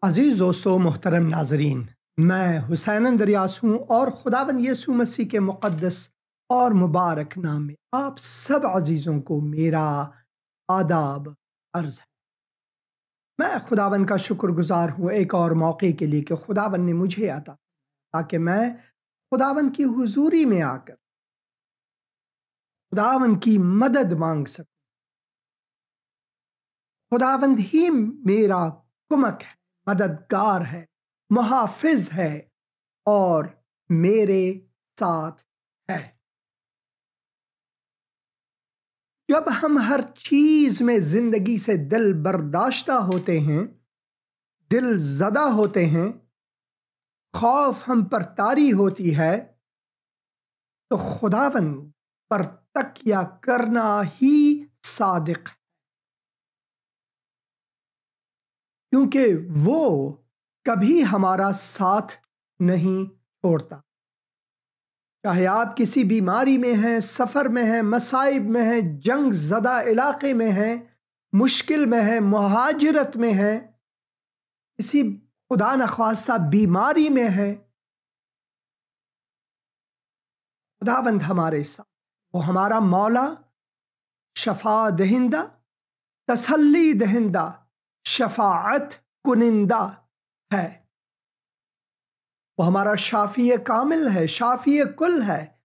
अजीज़ दोस्तों, मोहतरम नाजरीन, मैं हुसैन अंदरियास हूँ और खुदावंद यीशु मसीह के मुक़द्दस और मुबारक नाम में आप सब अजीज़ों को मेरा आदाब अर्ज़ है। मैं खुदावंद का शुक्रगुजार हूँ एक और मौके के लिए कि खुदावंद ने मुझे अता ताकि मैं खुदावंद की हुजूरी में आकर खुदावंद की मदद मांग सकूँ। खुदावंद ही मेरा कुमक है, मददगार है, मुहाफिज है और मेरे साथ है। जब हम हर चीज में जिंदगी से दिल बर्दाश्ता होते हैं, दिल ज़दा होते हैं, खौफ हम पर तारी होती है, तो खुदावंद पर तकिया करना ही सादिक है, क्योंकि वो कभी हमारा साथ नहीं छोड़ता। चाहे आप किसी बीमारी में हैं, सफ़र में हैं, मसाइब में हैं, जंग ज़दा इलाके में हैं, मुश्किल में हैं, मुहाजिरत में हैं, किसी खुदा नख्वास्ता बीमारी में है, खुदावंद हमारे साथ। वो हमारा मौला, शफा दहिंदा, तसल्ली दहिंदा, शफाअत कुनिंदा है। वो हमारा शाफी कामिल है, शाफी कुल है।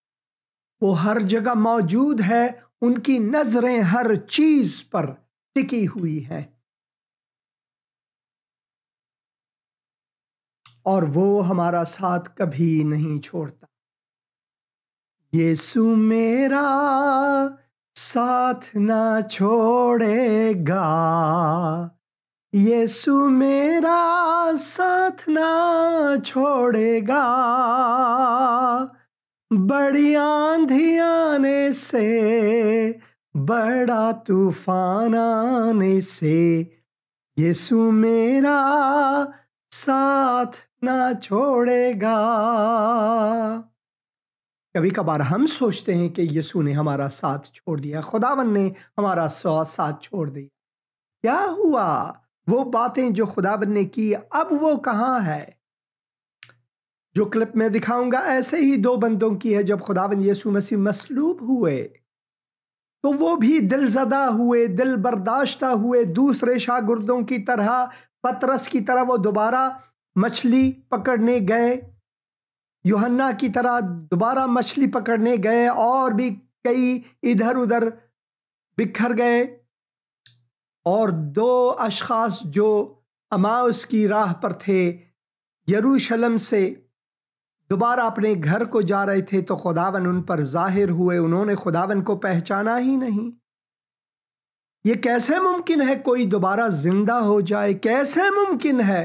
वो हर जगह मौजूद है, उनकी नजरें हर चीज पर टिकी हुई है और वो हमारा साथ कभी नहीं छोड़ता। यीशु मेरा साथ ना छोड़ेगा, यीशु मेरा साथ ना छोड़ेगा, बड़ी आंधी आने से, बड़ा तूफान आने से, यीशु मेरा साथ ना छोड़ेगा। कभी कभार हम सोचते हैं कि यीशु ने हमारा साथ छोड़ दिया, खुदावन ने हमारा साथ छोड़ दिया। क्या हुआ? वो बातें जो खुदावन ने की, अब वो कहाँ है? जो क्लिप में दिखाऊंगा ऐसे ही दो बंदों की है। जब खुदावन यीशु मसीह मसलूब हुए तो वो भी दिलज़दा हुए, दिल बर्दाश्ता हुए। दूसरे शागिर्दों की तरह, पतरस की तरह वो दोबारा मछली पकड़ने गए, यूहन्ना की तरह दोबारा मछली पकड़ने गए, और भी कई इधर उधर बिखर गए। और दो अशखास जो अमाउस की राह पर थे, यरूशलेम से दोबारा अपने घर को जा रहे थे, तो खुदावन उन पर जाहिर हुए। उन्होंने खुदावन को पहचाना ही नहीं। ये कैसे मुमकिन है कोई दोबारा जिंदा हो जाए? कैसे मुमकिन है?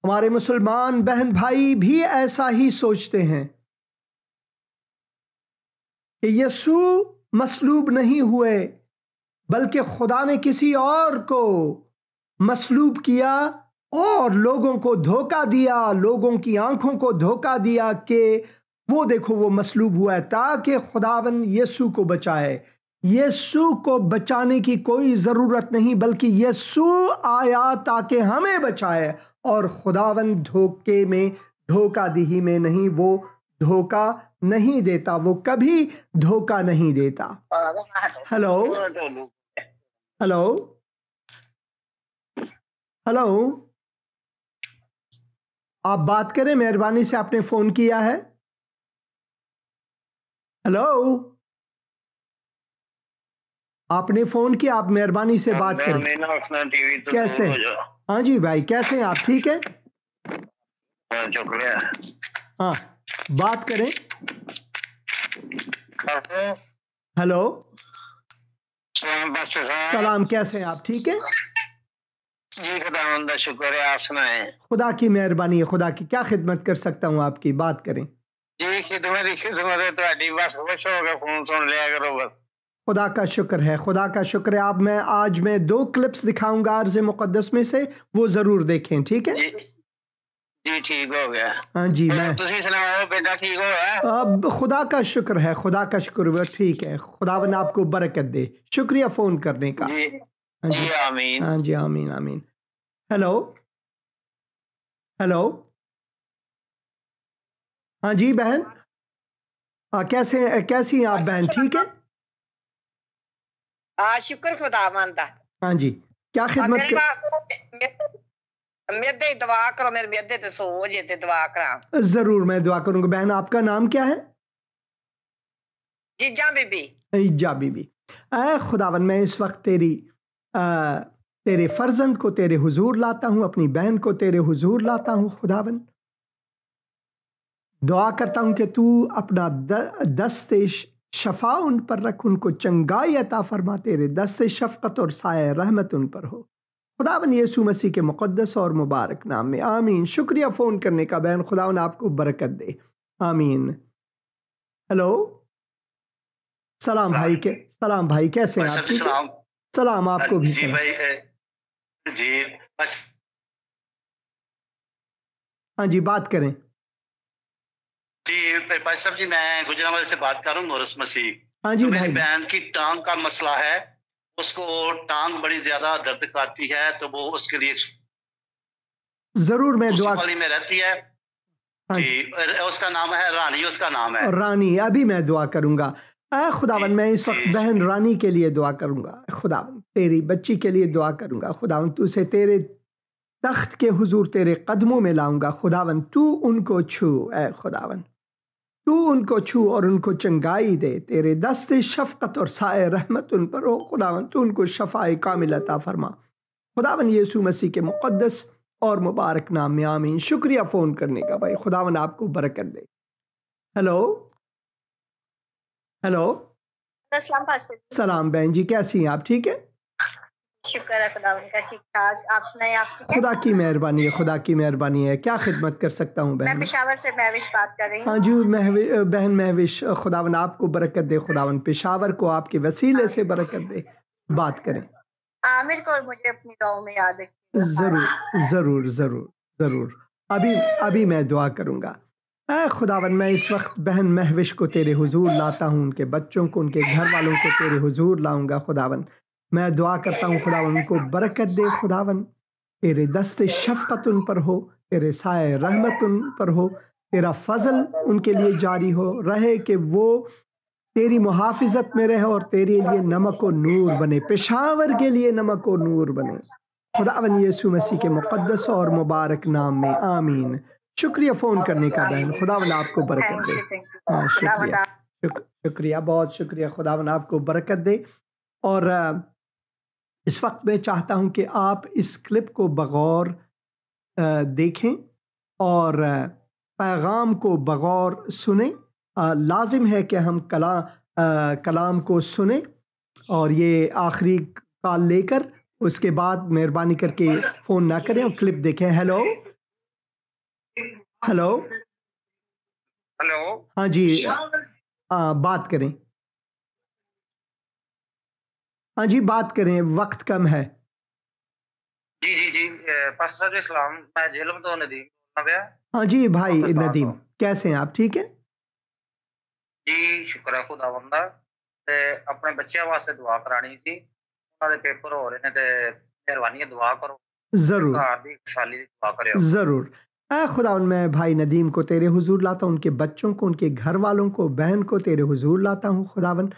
हमारे मुसलमान बहन भाई भी ऐसा ही सोचते हैं कि यीशु मसलूब नहीं हुए, बल्कि खुदा ने किसी और को मसलूब किया और लोगों को धोखा दिया, लोगों की आंखों को धोखा दिया कि वो देखो वो मसलूब हुआ है, ताकि खुदावन यीशु को बचाए। यीशु को बचाने की कोई ज़रूरत नहीं, बल्कि यीशु आया ताकि हमें बचाए। और खुदावन धोखे में, धोखाधड़ी में नहीं, वो धोखा नहीं देता, वो कभी धोखा नहीं देता। हेलो हेलो हेलो, आप बात करें, मेहरबानी से। आपने फोन किया है। हेलो, आपने फोन किया, आप मेहरबानी से बात करें। कैसे? हाँ जी भाई, कैसे हैं आप? ठीक है, हाँ बात करें। हेलो, सलाम, कैसे हैं आप? ठीक है जी, खुदा शुक्र है। आप सुनाएं। खुदा की मेहरबानी है। खुदा की क्या खिदमत कर सकता हूँ आपकी? बात करें। जी, खिदमत है तो बस खुश हो गए, फोन सुन लिया करो बस। खुदा का शुक्र है, खुदा का शुक्र है। आप आज मैं दो क्लिप्स दिखाऊंगा अर्ज़ मुक़द्दस में से, वो जरूर देखें। ठीक है जी, ठीक हो गया। हाँ जी, मैं बेटा ठीक हो गया? अब खुदा का शुक्र है, खुदा का शुक्र, वो ठीक है। खुदावन आपको बरकत दे। शुक्रिया फोन करने का। जी, हाँ जी, आमीन। हाँ जी, आमीन आमीन। Hello hello. हाँ जी बहन, कैसी हैं आप बहन, ठीक है? हाँ, शुक्र खुदावंद दा। हाँ जी, क्या खिदमत मेरे मेरे दुआ करो, मेरे मेदे ते सो जे ते दुआ करा। ज़रूर मैं दुआ करूंगा। बहन आपका नाम क्या है? जीजा बीबी। इज्जा बीबी। ऐ खुदावन, मैं इस वक्त तेरे फर्जंद को तेरे हुजूर लाता हूँ, अपनी बहन को तेरे हुजूर लाता हूँ खुदावन। दुआ करता हूँ कि तू अपना दस्ते शफा उन पर रख, उनको चंगाई अता फरमा, तेरे दस्ते शफकत और साए रहमत उन पर हो खुदावन, यीशु मसीह के मुक़द्दस और मुबारक नाम में, आमीन। शुक्रिया फ़ोन करने का बहन, खुदावन आपको बरकत दे, आमीन। हेलो, सलाम भाई, सलाम भाई, कैसे हैं आप, ठीक है? सलाम आपको भी। जी भाई, जी बस। हाँ जी, बात करें। जी भाई साहब जी, मैं गुजरावाला से बात कर रहा हूँ, मोरस मसीह। हाँ जी तो भाई। मेरी बहन की टांग का मसला है, उसको टांग बड़ी ज्यादा दर्द करती है, तो वो उसके लिए जरूर मैं दुआ में रहती है। हाँ जी, उसका नाम है रानी, उसका नाम है रानी। अभी मैं दुआ करूंगा। खुदावन, मैं इस वक्त बहन रानी के लिए दुआ करूंगा। खुदावन, तेरी बच्ची के लिए दुआ करूंगा। खुदावन, तू से तेरे तख्त के हुजूर तेरे कदमों में लाऊंगा। खुदावन, तू उनको छू, ऐ खुदावन, तू उनको छू और उनको चंगाई दे। तेरे दस्ते शफकत और साए रहमत उन पर हो खुदावन, तू उनको शफाए कामिल अता फरमा खुदावन, यीशु मसीह के मुक़द्दस और मुबारक नाम में, आमीन। शुक्रिया फ़ोन करने का भाई, खुदावन आपको बरकत दे। Hello hello. सलाम बहन जी, कैसी हैं आप, ठीक है? शुक्र है खुदावन का, ठीक ठाक। आप सुनाइए, आप ठीक है? खुदा की मेहरबानी है, खुदा की मेहरबानी है। क्या खिदमत कर सकता हूँ बहन? मैं पेशावर से महविश बात कर रही हूँ। हाँ जी बहन महविश, खुदावन आपको बरकत दे। खुदावन पेशावर को आपके वसीले से बरकत दे। बात करें। आमिर को और मुझे अपनी दुआओं में याद रखिए। ज़रूर ज़रूर ज़रूर ज़रूर। अभी मैं दुआ करूँगा। खुदावन, मैं इस वक्त बहन महविश को तेरे हुजूर लाता हूँ, उनके बच्चों को, उनके घर वालों को तेरे हुजूर लाऊंगा। खुदावन, मैं दुआ करता हूँ खुदावन, उनको बरकत दे। खुदावन, तेरे दस्ते शफकत उन पर हो, तेरे साए रहमत उन पर हो, तेरा फजल उनके लिए जारी हो रहे कि वो तेरी मुहाफिजत में रहे और तेरे लिए नमक और नूर बने, पेशावर के लिए नमक और नूर बने खुदावन, यीशु मसीह के मुक़द्दस और मुबारक नाम में, आमीन। शुक्रिया फ़ोन करने का बहन, खुदावन आपको बरकत दे। हाँ शुक्रिया, शुक्रिया, बहुत शुक्रिया। खुदावन आपको बरकत दे। और इस वक्त मैं चाहता हूँ कि आप इस क्लिप को बगौर देखें और पैगाम को बगौर सुने। लाजिम है कि हम कलाम को सुने और ये आखिरी कॉल लेकर उसके बाद मेहरबानी करके फ़ोन ना करें और क्लिप देखें। Hello hello hello. हाँ जी, बात करें। हाँ जी, बात करें, वक्त कम है। जी जी जी, पास्टर साहब सलाम, मैं झेलम तो नदीम। हाँ जी भाई नदीम, कैसे हैं आप, ठीक है? जी शुक्र है खुदावंद दा। ते अपने बच्चों वास्ते दुआ करानी सी, उन्हां दे पेपर हो रहे ने, ते मेहरबानी दुआ करो। ज़रूर घर दी खुशहाली दी दुआ करियो। ज़रूर। खुदावन, मैं भाई नदीम को तेरे हुजूर लाता हूँ, उनके बच्चों को, उनके घर वालों को, बहन को तेरे हुजूर लाता हूँ। खुदावन,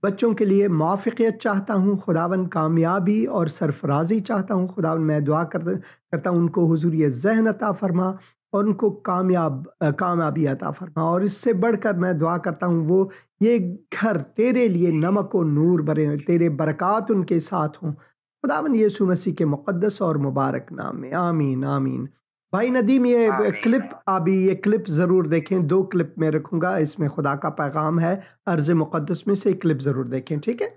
बच्चों के लिए मुआफ़िक़ियत चाहता हूँ। खुदावन, कामयाबी और सरफराज़ी चाहता हूँ। खुदावन, मैं दुआ करता हूँ उनको हुजूर ये ज़हन अता फ़रमा और उनको कामयाबी अता फ़रमा। और इससे बढ़कर मैं दुआ करता हूँ वो ये घर तेरे लिए नमक और नूर बने, तेरे बरक़ात उनके साथ हों खुदावन, यीशु मसीह के मुक़द्दस और मुबारक नाम में, आमीन आमीन। भाई नदीम, ये क्लिप ज़रूर देखें। 2 क्लिप में रखूँगा, इसमें खुदा का पैगाम है, अर्ज़ मुक़द्दस में से क्लिप ज़रूर देखें, ठीक है?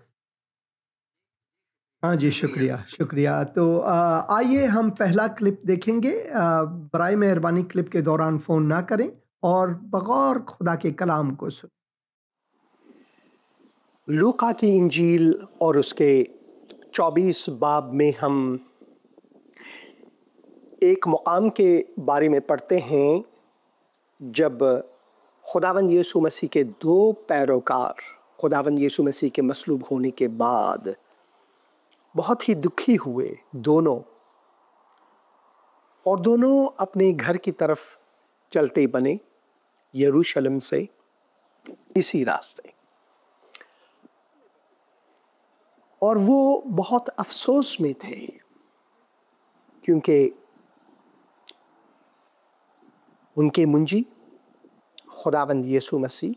हाँ जी, शुक्रिया शुक्रिया। तो आइए हम पहला क्लिप देखेंगे। बराए मेहरबानी क्लिप के दौरान फ़ोन ना करें और बगौर खुदा के कलाम को सुनें। लूका की इंजील और उसके 24 बाब में हम एक मुकाम के बारे में पढ़ते हैं जब खुदावंद यीशु मसीह के 2 पैरोकार खुदावंद यीशु मसीह के मसलूब होने के बाद बहुत ही दुखी हुए दोनों, और दोनों अपने घर की तरफ चलते बने, यरूशलेम से इसी रास्ते। और वो बहुत अफसोस में थे, क्योंकि उनके मुंजी खुदावंद यीशु मसीह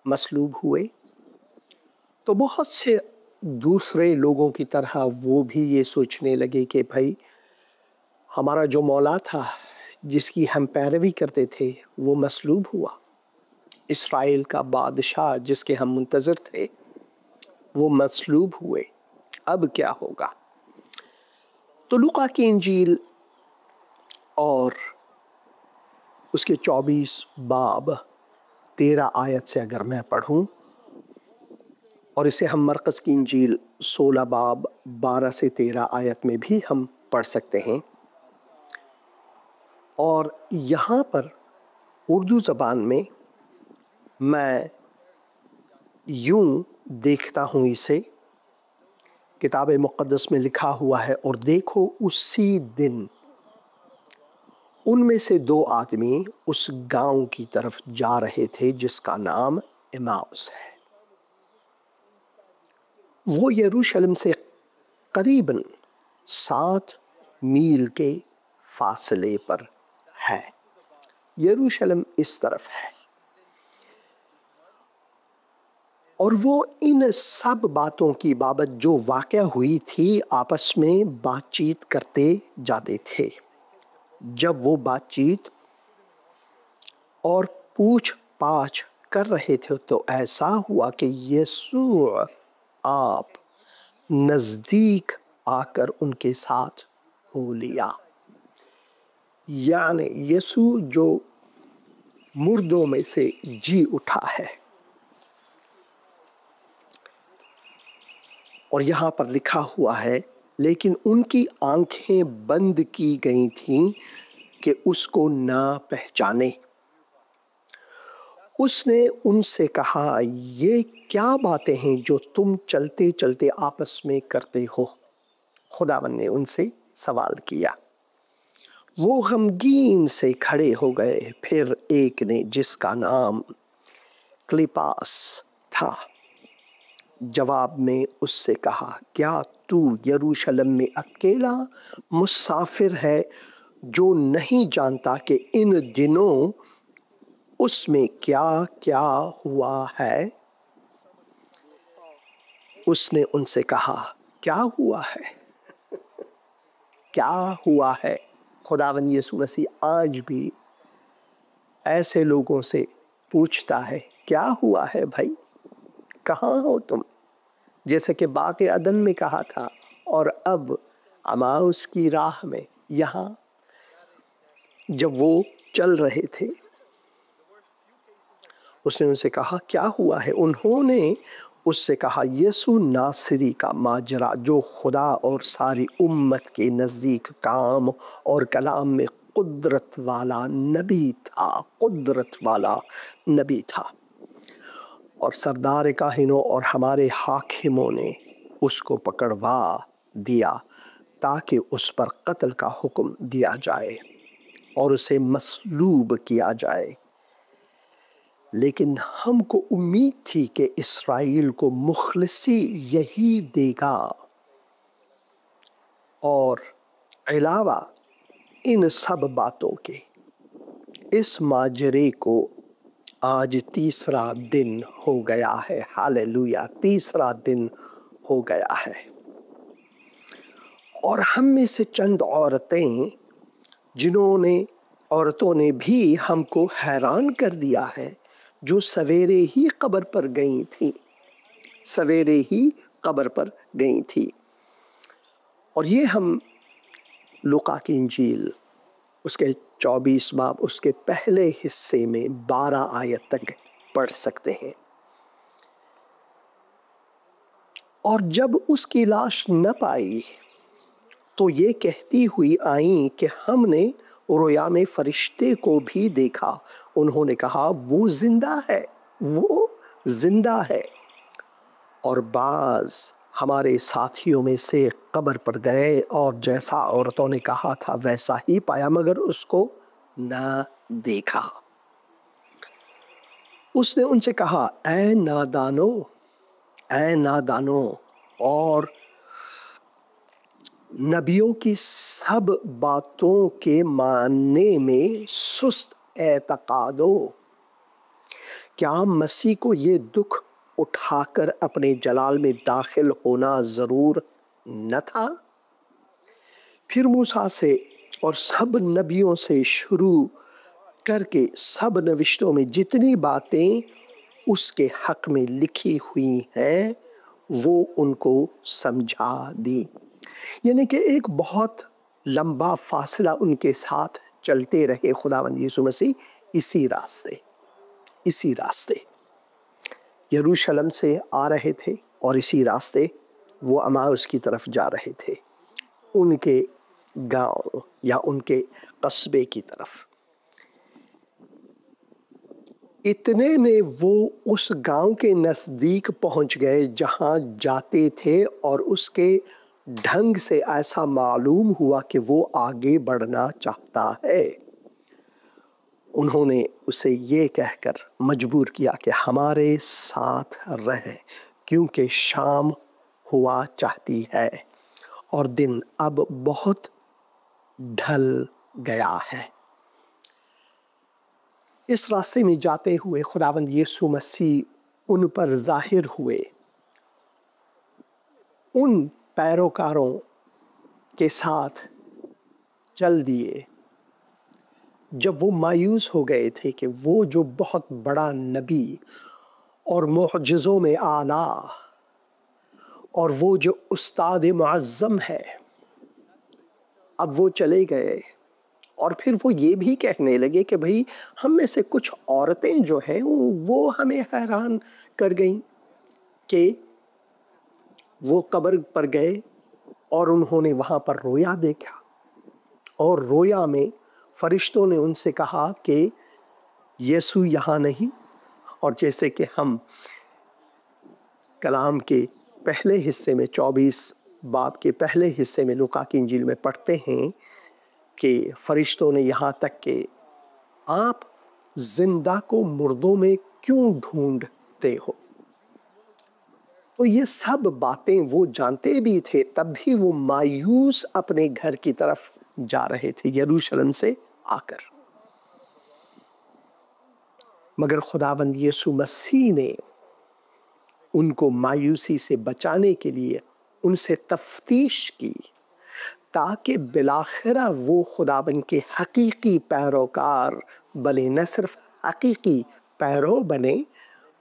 मसलूब हुए। तो बहुत से दूसरे लोगों की तरह वो भी ये सोचने लगे कि भाई, हमारा जो मौला था, जिसकी हम पैरवी करते थे, वो मसलूब हुआ। इस्राएल का बादशाह जिसके हम मुंतज़र थे, वो मसलूब हुए। अब क्या होगा? तो लूका की इंजील और उसके 24 बाब 13 आयत से अगर मैं पढ़ूं, और इसे हम मरकज़ की इंजील 16 बाब 12 से 13 आयत में भी हम पढ़ सकते हैं। और यहाँ पर उर्दू ज़बान में मैं यूं देखता हूँ इसे, किताब मुक़द्दस में लिखा हुआ है, और देखो उसी दिन उनमें से 2 आदमी उस गांव की तरफ जा रहे थे जिसका नाम इमाउस है। वो यरूशलेम से करीबन 7 मील के फासले पर है। यरूशलेम इस तरफ है। और वो इन सब बातों की बाबत जो वाक़या हुई थी आपस में बातचीत करते जाते थे। जब वो बातचीत और पूछ पाछ कर रहे थे, तो ऐसा हुआ कि यीशु आप नज़दीक आकर उनके साथ हो लिया। यानी यीशु जो मुर्दों में से जी उठा है। और यहाँ पर लिखा हुआ है, लेकिन उनकी आंखें बंद की गई थीं कि उसको ना पहचाने। उसने उनसे कहा, ये क्या बातें हैं जो तुम चलते चलते आपस में करते हो? खुदावन ने उनसे सवाल किया। वो गमगीन से खड़े हो गए। फिर एक ने, जिसका नाम क्लिपास था, जवाब में उससे कहा, क्या तू यरूशलेम में अकेला मुसाफिर है, जो नहीं जानता कि इन दिनों उसमें क्या क्या हुआ है? उसने उनसे कहा, क्या हुआ है? क्या हुआ है? खुदावन यीशु मसीह आज भी ऐसे लोगों से पूछता है, क्या हुआ है भाई? कहाँ हो तुम? जैसे कि बाक़े अदन में कहा था, और अब अमाउस की राह में, यहाँ जब वो चल रहे थे, उसने उनसे कहा, क्या हुआ है? उन्होंने उससे कहा, यीशु नासरी का माजरा, जो खुदा और सारी उम्मत के नज़दीक काम और कलाम में कुदरत वाला नबी था, कुदरत वाला नबी था। और सरदार काहिनों और हमारे हाकिमों ने उसको पकड़वा दिया ताकि उस पर कत्ल का हुक्म दिया जाए और उसे मसलूब किया जाए। लेकिन हमको उम्मीद थी कि इस्राएल को मुखलिसी यही देगा। और अलावा इन सब बातों के, इस माजरे को आज 3रा दिन हो गया है। हालेलुया, 3रा दिन हो गया है। और हम में से चंद औरतों ने भी हमको हैरान कर दिया है, जो सवेरे ही कब्र पर गई थी, सवेरे ही कब्र पर गई थी। और ये हम लूका की इंजील उसके 24 बाब उसके पहले हिस्से में 12 आयत तक पढ़ सकते हैं। और जब उसकी लाश न पाई, तो ये कहती हुई आई कि हमने रोया में फरिश्ते को भी देखा। उन्होंने कहा, वो जिंदा है, वो जिंदा है। और बाज हमारे साथियों में से कब्र पर गए और जैसा औरतों ने कहा था वैसा ही पाया, मगर उसको न देखा। उसने उनसे कहा, ऐ नादानो, ऐ नादानो, और नबियों की सब बातों के मानने में सुस्त एतकादो, क्या मसीह को ये दुख उठाकर अपने जलाल में दाखिल होना ज़रूर न था? फिर मूसा से और सब नबियों से शुरू करके सब नविश्तों में जितनी बातें उसके हक में लिखी हुई हैं वो उनको समझा दी। यानी कि एक बहुत लंबा फासला उनके साथ चलते रहे खुदावंद यीशु मसीह इसी रास्ते यरूशलेम से आ रहे थे और इसी रास्ते वो अमाउस की तरफ जा रहे थे, उनके गांव या उनके कस्बे की तरफ। इतने में वो उस गांव के नज़दीक पहुंच गए जहां जाते थे और उसके ढंग से ऐसा मालूम हुआ कि वो आगे बढ़ना चाहता है। उन्होंने उसे ये कहकर मजबूर किया कि हमारे साथ रहे, क्योंकि शाम हुआ चाहती है और दिन अब बहुत ढल गया है। इस रास्ते में जाते हुए खुदावंद यीशु मसीह उन पर जाहिर हुए, उन पैरोकारों के साथ चल दिए जब वो मायूस हो गए थे कि वो जो बहुत बड़ा नबी और मुअज्जिज़ों में आला और वो जो उस्ताद मुअज़्ज़म है, अब वो चले गए। और फिर वो ये भी कहने लगे कि भाई हम में से कुछ औरतें जो हैं वो हमें हैरान कर गईं कि वो कब्र पर गए और उन्होंने वहाँ पर रोया देखा और रोया में फरिश्तों ने उनसे कहा कि यीशु यहाँ नहीं। और जैसे कि हम कलाम के पहले हिस्से में 24 बाब के पहले हिस्से में लूका की इंजील में पढ़ते हैं कि फरिश्तों ने यहाँ तक कि आप जिंदा को मुर्दों में क्यों ढूंढते हो। तो ये सब बातें वो जानते भी थे, तब भी वो मायूस अपने घर की तरफ जा रहे थे यरूशलेम से आकर। मगर खुदावंद यीशु मसीह ने उनको मायूसी से बचाने के लिए उनसे तफ्तीश की, ताकि बिलाखिरा वो खुदाबंद के हकीकी पैरोकार बने, न सिर्फ हकीकी पैरो बने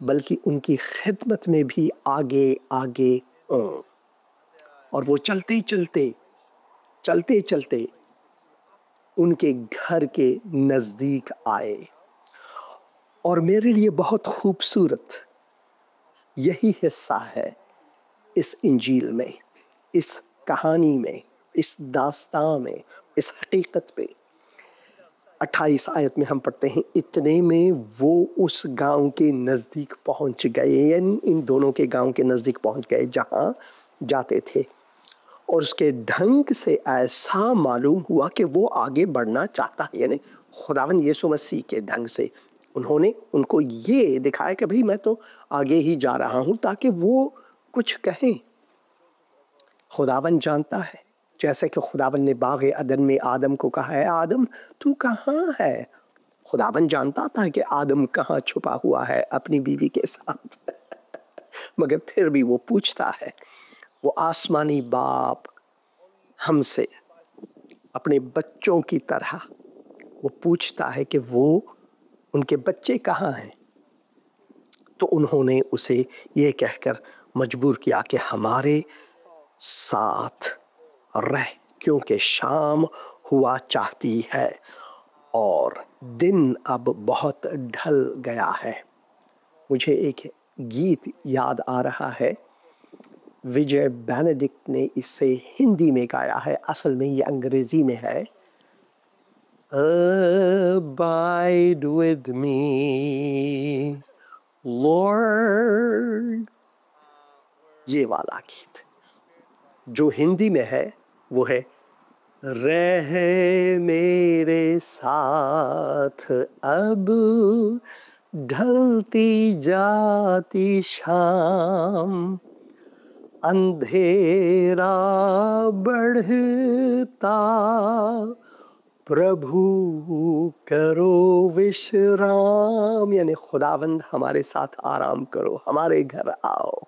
बल्कि उनकी खिदमत में भी आगे आगे और वो चलते चलते उनके घर के नज़दीक आए। और मेरे लिए बहुत खूबसूरत यही हिस्सा है इस इंजील में, इस कहानी में, इस दास्तां में, इस हकीकत पे। 28 आयत में हम पढ़ते हैं, इतने में वो उस गांव के नज़दीक पहुंच गए, यानी इन दोनों के गांव के नज़दीक पहुंच गए जहां जाते थे। और उसके ढंग से ऐसा मालूम हुआ कि वो आगे बढ़ना चाहता है, यानी खुदावंद यीशु मसीह के ढंग से उन्होंने उनको ये दिखाया कि भाई मैं तो आगे ही जा रहा हूं, ताकि वो कुछ कहें। खुदावंद जानता है, जैसे कि खुदावंद ने बाग़े अदन में आदम को कहा है, आदम तू कहाँ है। खुदावंद जानता था कि आदम कहाँ छुपा हुआ है अपनी बीवी के साथ मगर फिर भी वो पूछता है। वो आसमानी बाप हमसे अपने बच्चों की तरह वो पूछता है कि वो उनके बच्चे कहाँ हैं। तो उन्होंने उसे ये कहकर मजबूर किया कि हमारे साथ रह, क्योंकि शाम हुआ चाहती है और दिन अब बहुत ढल गया है। मुझे एक गीत याद आ रहा है, विजय बेनेडिक्ट ने इसे हिंदी में गाया है, असल में ये अंग्रेजी में है। Abide with me, Lord, ये वाला गीत। जो हिंदी में है वो है, रहे मेरे साथ अब ढलती जाती शाम, अंधेरा बढ़ता, प्रभु करो विश्राम। यानी खुदावंद हमारे साथ आराम करो, हमारे घर आओ,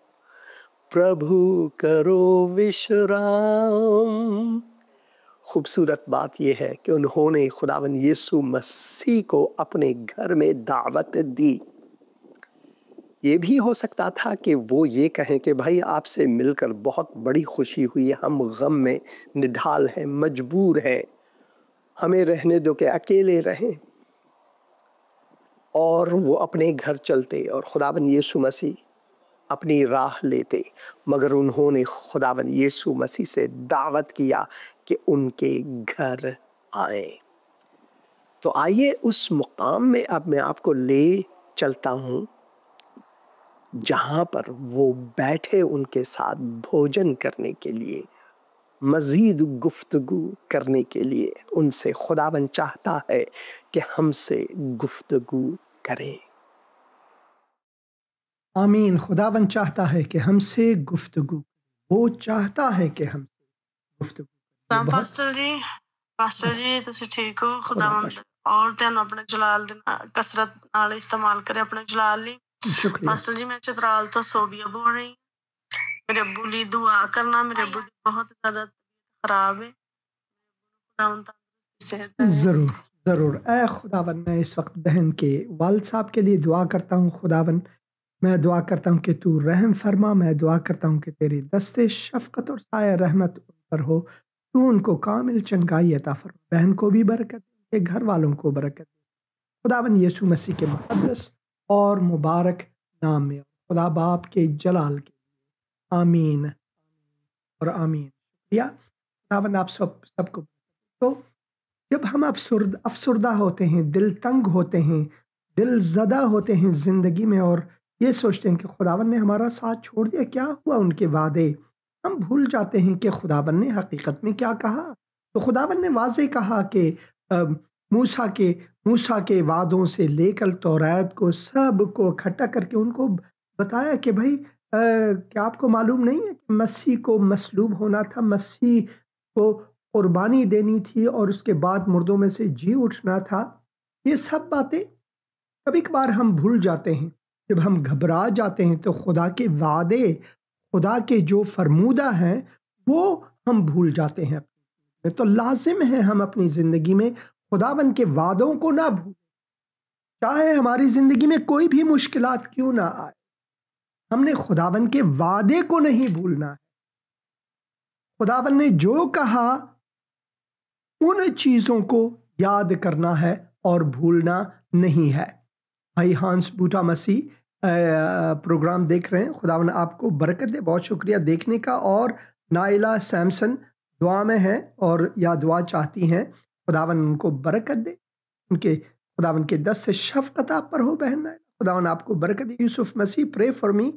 प्रभु करो विश्राम। खूबसूरत बात यह है कि उन्होंने खुदावंद यीशु मसीह को अपने घर में दावत दी। ये भी हो सकता था कि वो ये कहें कि भाई आपसे मिलकर बहुत बड़ी खुशी हुई, हम गम में निढाल हैं, मजबूर हैं, हमें रहने दो कि अकेले रहें, और वो अपने घर चलते और खुदावंद यीशु मसीह अपनी राह लेते। मगर उन्होंने खुदावंद यीशु मसीह से दावत किया कि उनके घर आए। तो आइए उस मुकाम में अब मैं आपको ले चलता हूँ जहाँ पर वो बैठे उनके साथ भोजन करने के लिए, मज़ीद गुफ्तगू करने के लिए। उनसे खुदावंद चाहता है कि हमसे गुफ्तगू करें। आमीन। खुदावंद चाहता है कि हमसे गुफ्तगू, वो चाहता है कि हम गुफ्तगू करें। बहुत पास्टर जी तुसी ठीक हो? खुदा का खुदावंद और तेन अपने जलाल दे कसरत नाल इस्तेमाल करे अपने जलाल ली। शुक्रिया। पास्टर जी मैं चित्राल तो सोबिया बोल रही। मेरे अब्बू ली दुआ करना, मेरे अब्बू की बहुत ज्यादा खराब है। खुदावंद तंदुरुस्ती सेहत दे। ज़रूर ज़रूर। ऐ खुदावंद, मैं इस वक्त बहन के वालिद साहब के लिए दुआ करता हूँ। खुदावंद मैं दुआ करता हूँ कि तू रहम फरमा। मैं दुआ करता हूँ कि तेरी दस्ते शफ़क़त और साया रहमत उन पर हो। तू उनको कामिल चंगाई अता फरमा। बहन को भी बरकत, के घर वालों को बरकत। खुदावंद यीशु मसीह के मुक़द्दस और मुबारक नाम में, खुदा बाप के जलाल के, आमीन और आमीन। शुक्रिया खुदावंद, आप सबको। तो जब हम अफसुर्दा होते हैं, दिल तंग होते हैं, दिल ज़दा होते हैं ज़िंदगी में, और ये सोचते हैं कि खुदावंद ने हमारा साथ छोड़ दिया, क्या हुआ उनके वादे, हम भूल जाते हैं कि खुदावंद ने हकीकत में क्या कहा। तो खुदावंद ने वाज़े कहा कि मूसा के वादों से लेकर तौरात को सब को इकट्ठा करके उनको बताया कि भाई क्या आपको मालूम नहीं है कि मसीह को मसलूब होना था, मसीह को कुर्बानी देनी थी और उसके बाद मुर्दों में से जी उठना था। ये सब बातें कभी कभार हम भूल जाते हैं। जब हम घबरा जाते हैं तो खुदा के वादे, खुदा के जो फरमूदा हैं वो हम भूल जाते हैं। तो लाजिम है हम अपनी ज़िंदगी में खुदावंद के वादों को ना भूलें, चाहे हमारी ज़िंदगी में कोई भी मुश्किलात क्यों ना आए। हमने खुदावंद के वादे को नहीं भूलना है। खुदावंद ने जो कहा उन चीज़ों को याद करना है और भूलना नहीं है। भाई हांस बूटा मसीह प्रोग्राम देख रहे हैं, खुदावंद आपको बरकत दे। बहुत शुक्रिया देखने का। और नाइला सैमसन दुआ में है और या दुआ चाहती हैं, खुदावंद उनको बरकत दे। उनके खुदावंद के दस्त से शफ़क़त आप पर हो बहन नाइला, खुदावंद आपको बरकत दे। Yusuf Masih, pray for me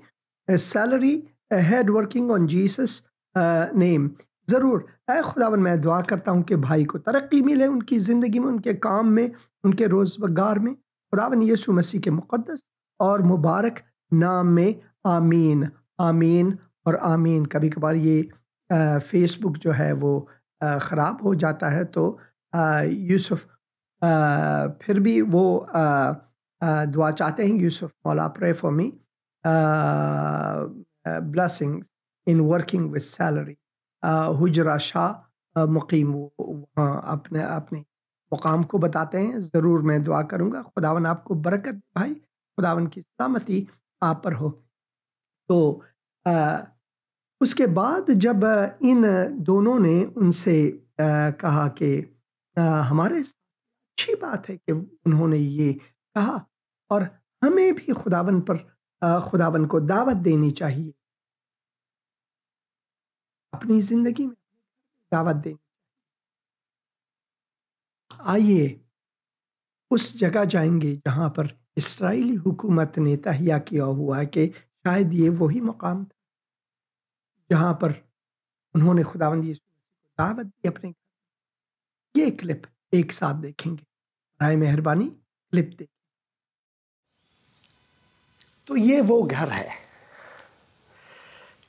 salary head working on Jesus name. ज़रूर ऐ खुदावंद, मैं दुआ करता हूँ कि भाई को तरक्की मिले उनकी ज़िंदगी में, उनके काम में, उनके रोज़गार में, खुदावंद यीशु मसीह के मुक़द्दस और मुबारक नाम में, आमीन आमीन और आमीन। कभी कभार ये फेसबुक जो है वो ख़राब हो जाता है, तो यूसुफ फिर भी वो दुआ चाहते हैं। यूसुफ, मौला pray for me blessings in working with salary. Hujra Shah Muqeem, वहाँ अपने अपने मुकाम को बताते हैं। ज़रूर मैं दुआ करूँगा। खुदावन आपको बरकत दे भाई, खुदावन की सलामती आप पर हो। तो उसके बाद जब इन दोनों ने उनसे कहा कि हमारे अच्छी बात है कि उन्होंने ये कहा, और हमें भी खुदावन पर खुदावन को दावत देनी चाहिए, अपनी ज़िंदगी में दावत देनी। आइए उस जगह जाएंगे जहाँ पर इस्राएली हुकूमत ने तहिया किया हुआ है कि शायद ये वही मकाम था जहाँ पर उन्होंने खुदावंद यीशु मसीह को दावत दी अपने घर। ये क्लिप एक साथ देखेंगे, राय मेहरबानी क्लिप देखें। तो ये वो घर है।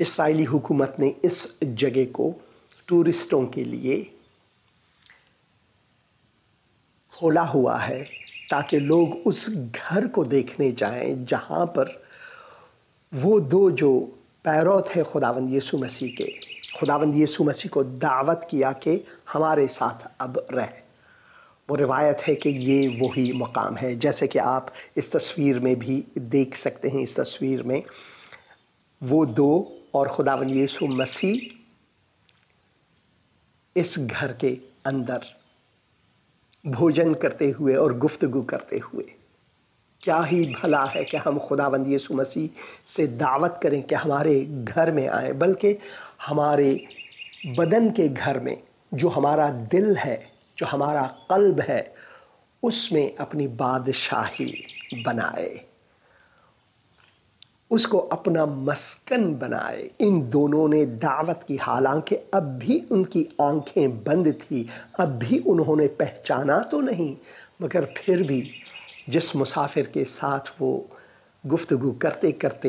इस्राएली हुकूमत ने इस जगह को टूरिस्टों के लिए खोला हुआ है ताकि लोग उस घर को देखने जाएं जहां पर वो दो जो पैरों थे खुदावंद यीशु मसीह के, खुदावंद यीशु मसीह को दावत किया कि हमारे साथ अब रह। वो रिवायत है कि ये वही मकाम है, जैसे कि आप इस तस्वीर में भी देख सकते हैं। इस तस्वीर में वो दो और खुदावंद यीशु मसीह इस घर के अंदर भोजन करते हुए और गुफ्तगू करते हुए। क्या ही भला है कि हम खुदावंद यीशु मसीह से दावत करें कि हमारे घर में आए, बल्कि हमारे बदन के घर में, जो हमारा दिल है, जो हमारा कल्ब है, उसमें अपनी बादशाही बनाए, उसको अपना मस्कन बनाए। इन दोनों ने दावत की, हालांकि अब भी उनकी आंखें बंद थी, अब भी उन्होंने पहचाना तो नहीं, मगर फिर भी जिस मुसाफिर के साथ वो गुफ्तगू करते करते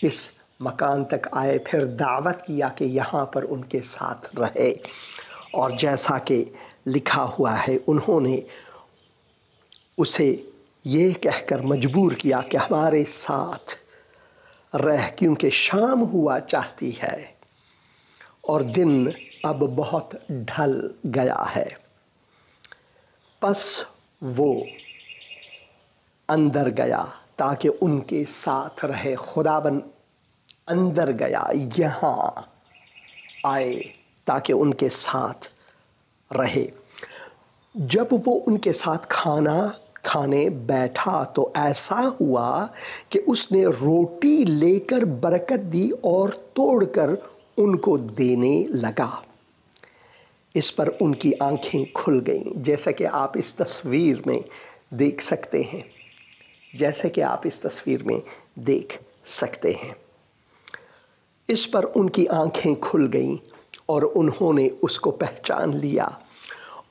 इस मकान तक आए, फिर दावत किया कि यहाँ पर उनके साथ रहे। और जैसा कि लिखा हुआ है, उन्होंने उसे ये कहकर मजबूर किया कि हमारे साथ रह, क्योंकि शाम हुआ चाहती है और दिन अब बहुत ढल गया है। बस वो अंदर गया ताकि उनके साथ रहे। खुदाबंद अंदर गया, यहाँ आए ताकि उनके साथ रहे। जब वो उनके साथ खाने बैठा तो ऐसा हुआ कि उसने रोटी लेकर बरकत दी और तोड़कर उनको देने लगा। इस पर उनकी आंखें खुल गईं, जैसा कि आप इस तस्वीर में देख सकते हैं, जैसे कि आप इस तस्वीर में देख सकते हैं। इस पर उनकी आंखें खुल गईं और उन्होंने उसको पहचान लिया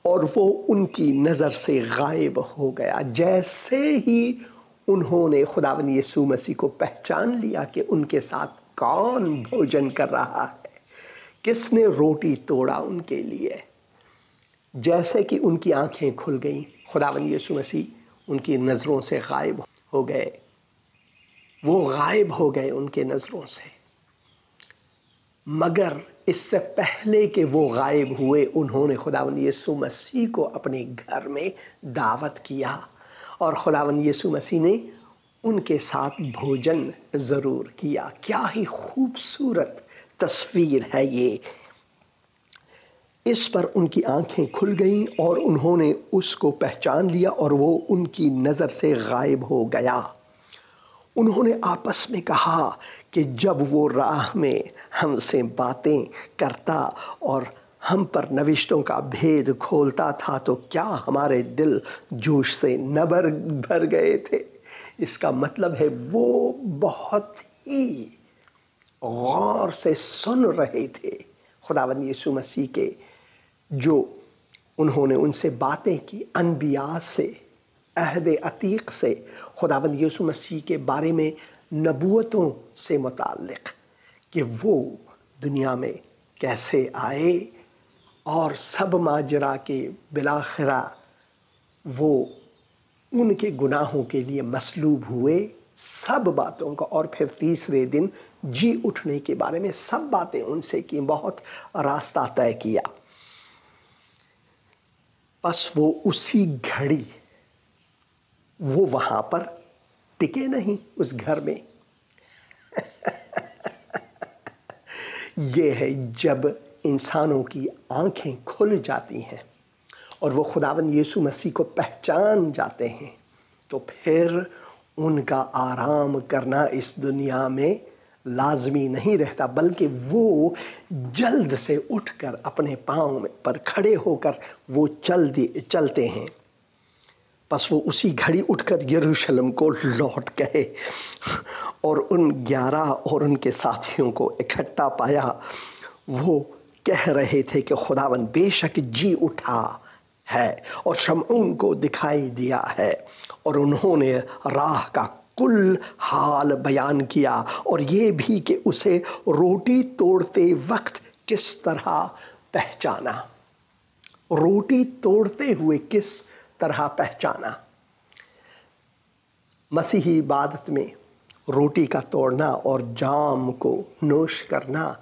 और वो उनकी नज़र से गायब हो गया। जैसे ही उन्होंने खुदावंद यीशु मसीह को पहचान लिया कि उनके साथ कौन भोजन कर रहा है, किसने रोटी तोड़ा उनके लिए, जैसे कि उनकी आंखें खुल गईं, खुदावंद यीशु मसीह उनकी नज़रों से गायब हो गए। वो गायब हो गए उनके नज़रों से। मगर इससे पहले कि वो गायब हुए, उन्होंने खुदावंद यीशु मसीह को अपने घर में दावत किया और खुदावंद यीशु मसीह ने उनके साथ भोजन ज़रूर किया। क्या ही खूबसूरत तस्वीर है ये। इस पर उनकी आंखें खुल गईं और उन्होंने उसको पहचान लिया और वो उनकी नज़र से गायब हो गया। उन्होंने आपस में कहा कि जब वो राह में हमसे बातें करता और हम पर नविश्तों का भेद खोलता था तो क्या हमारे दिल जोश से न भर गए थे। इसका मतलब है वो बहुत ही गौर से सुन रहे थे खुदावंद यीशु मसीह के, जो उन्होंने उनसे बातें की, अनबिया से, अहद अतीक से, खुदावंद यीशु मसीह के बारे में नबूवतों से मुताल्लिक़ कि वो दुनिया में कैसे आए और सब माजरा के बिलाखिरा वो उनके गुनाहों के लिए मसलूब हुए, सब बातों का, और फिर तीसरे दिन जी उठने के बारे में सब बातें उनसे की, बहुत रास्ता तय किया। बस वो उसी घड़ी वो वहाँ पर टिके नहीं उस घर में। ये है जब इंसानों की आंखें खुल जाती हैं और वो खुदावंद यीशु मसीह को पहचान जाते हैं, तो फिर उनका आराम करना इस दुनिया में लाजमी नहीं रहता, बल्कि वो जल्द से उठकर अपने पाँव पर खड़े होकर वो चलते हैं। बस वो उसी घड़ी उठकर यरूशलेम को लौट गए और उन 11 और उनके साथियों को इकट्ठा पाया। वो कह रहे थे कि खुदावन बेशक जी उठा है और शमऊन को दिखाई दिया है, और उन्होंने राह का कुल हाल बयान किया और ये भी कि उसे रोटी तोड़ते वक्त किस तरह पहचाना, रोटी तोड़ते हुए किस तरह पहचाना। मसीही इबादत में रोटी का तोड़ना और जाम को नोश करना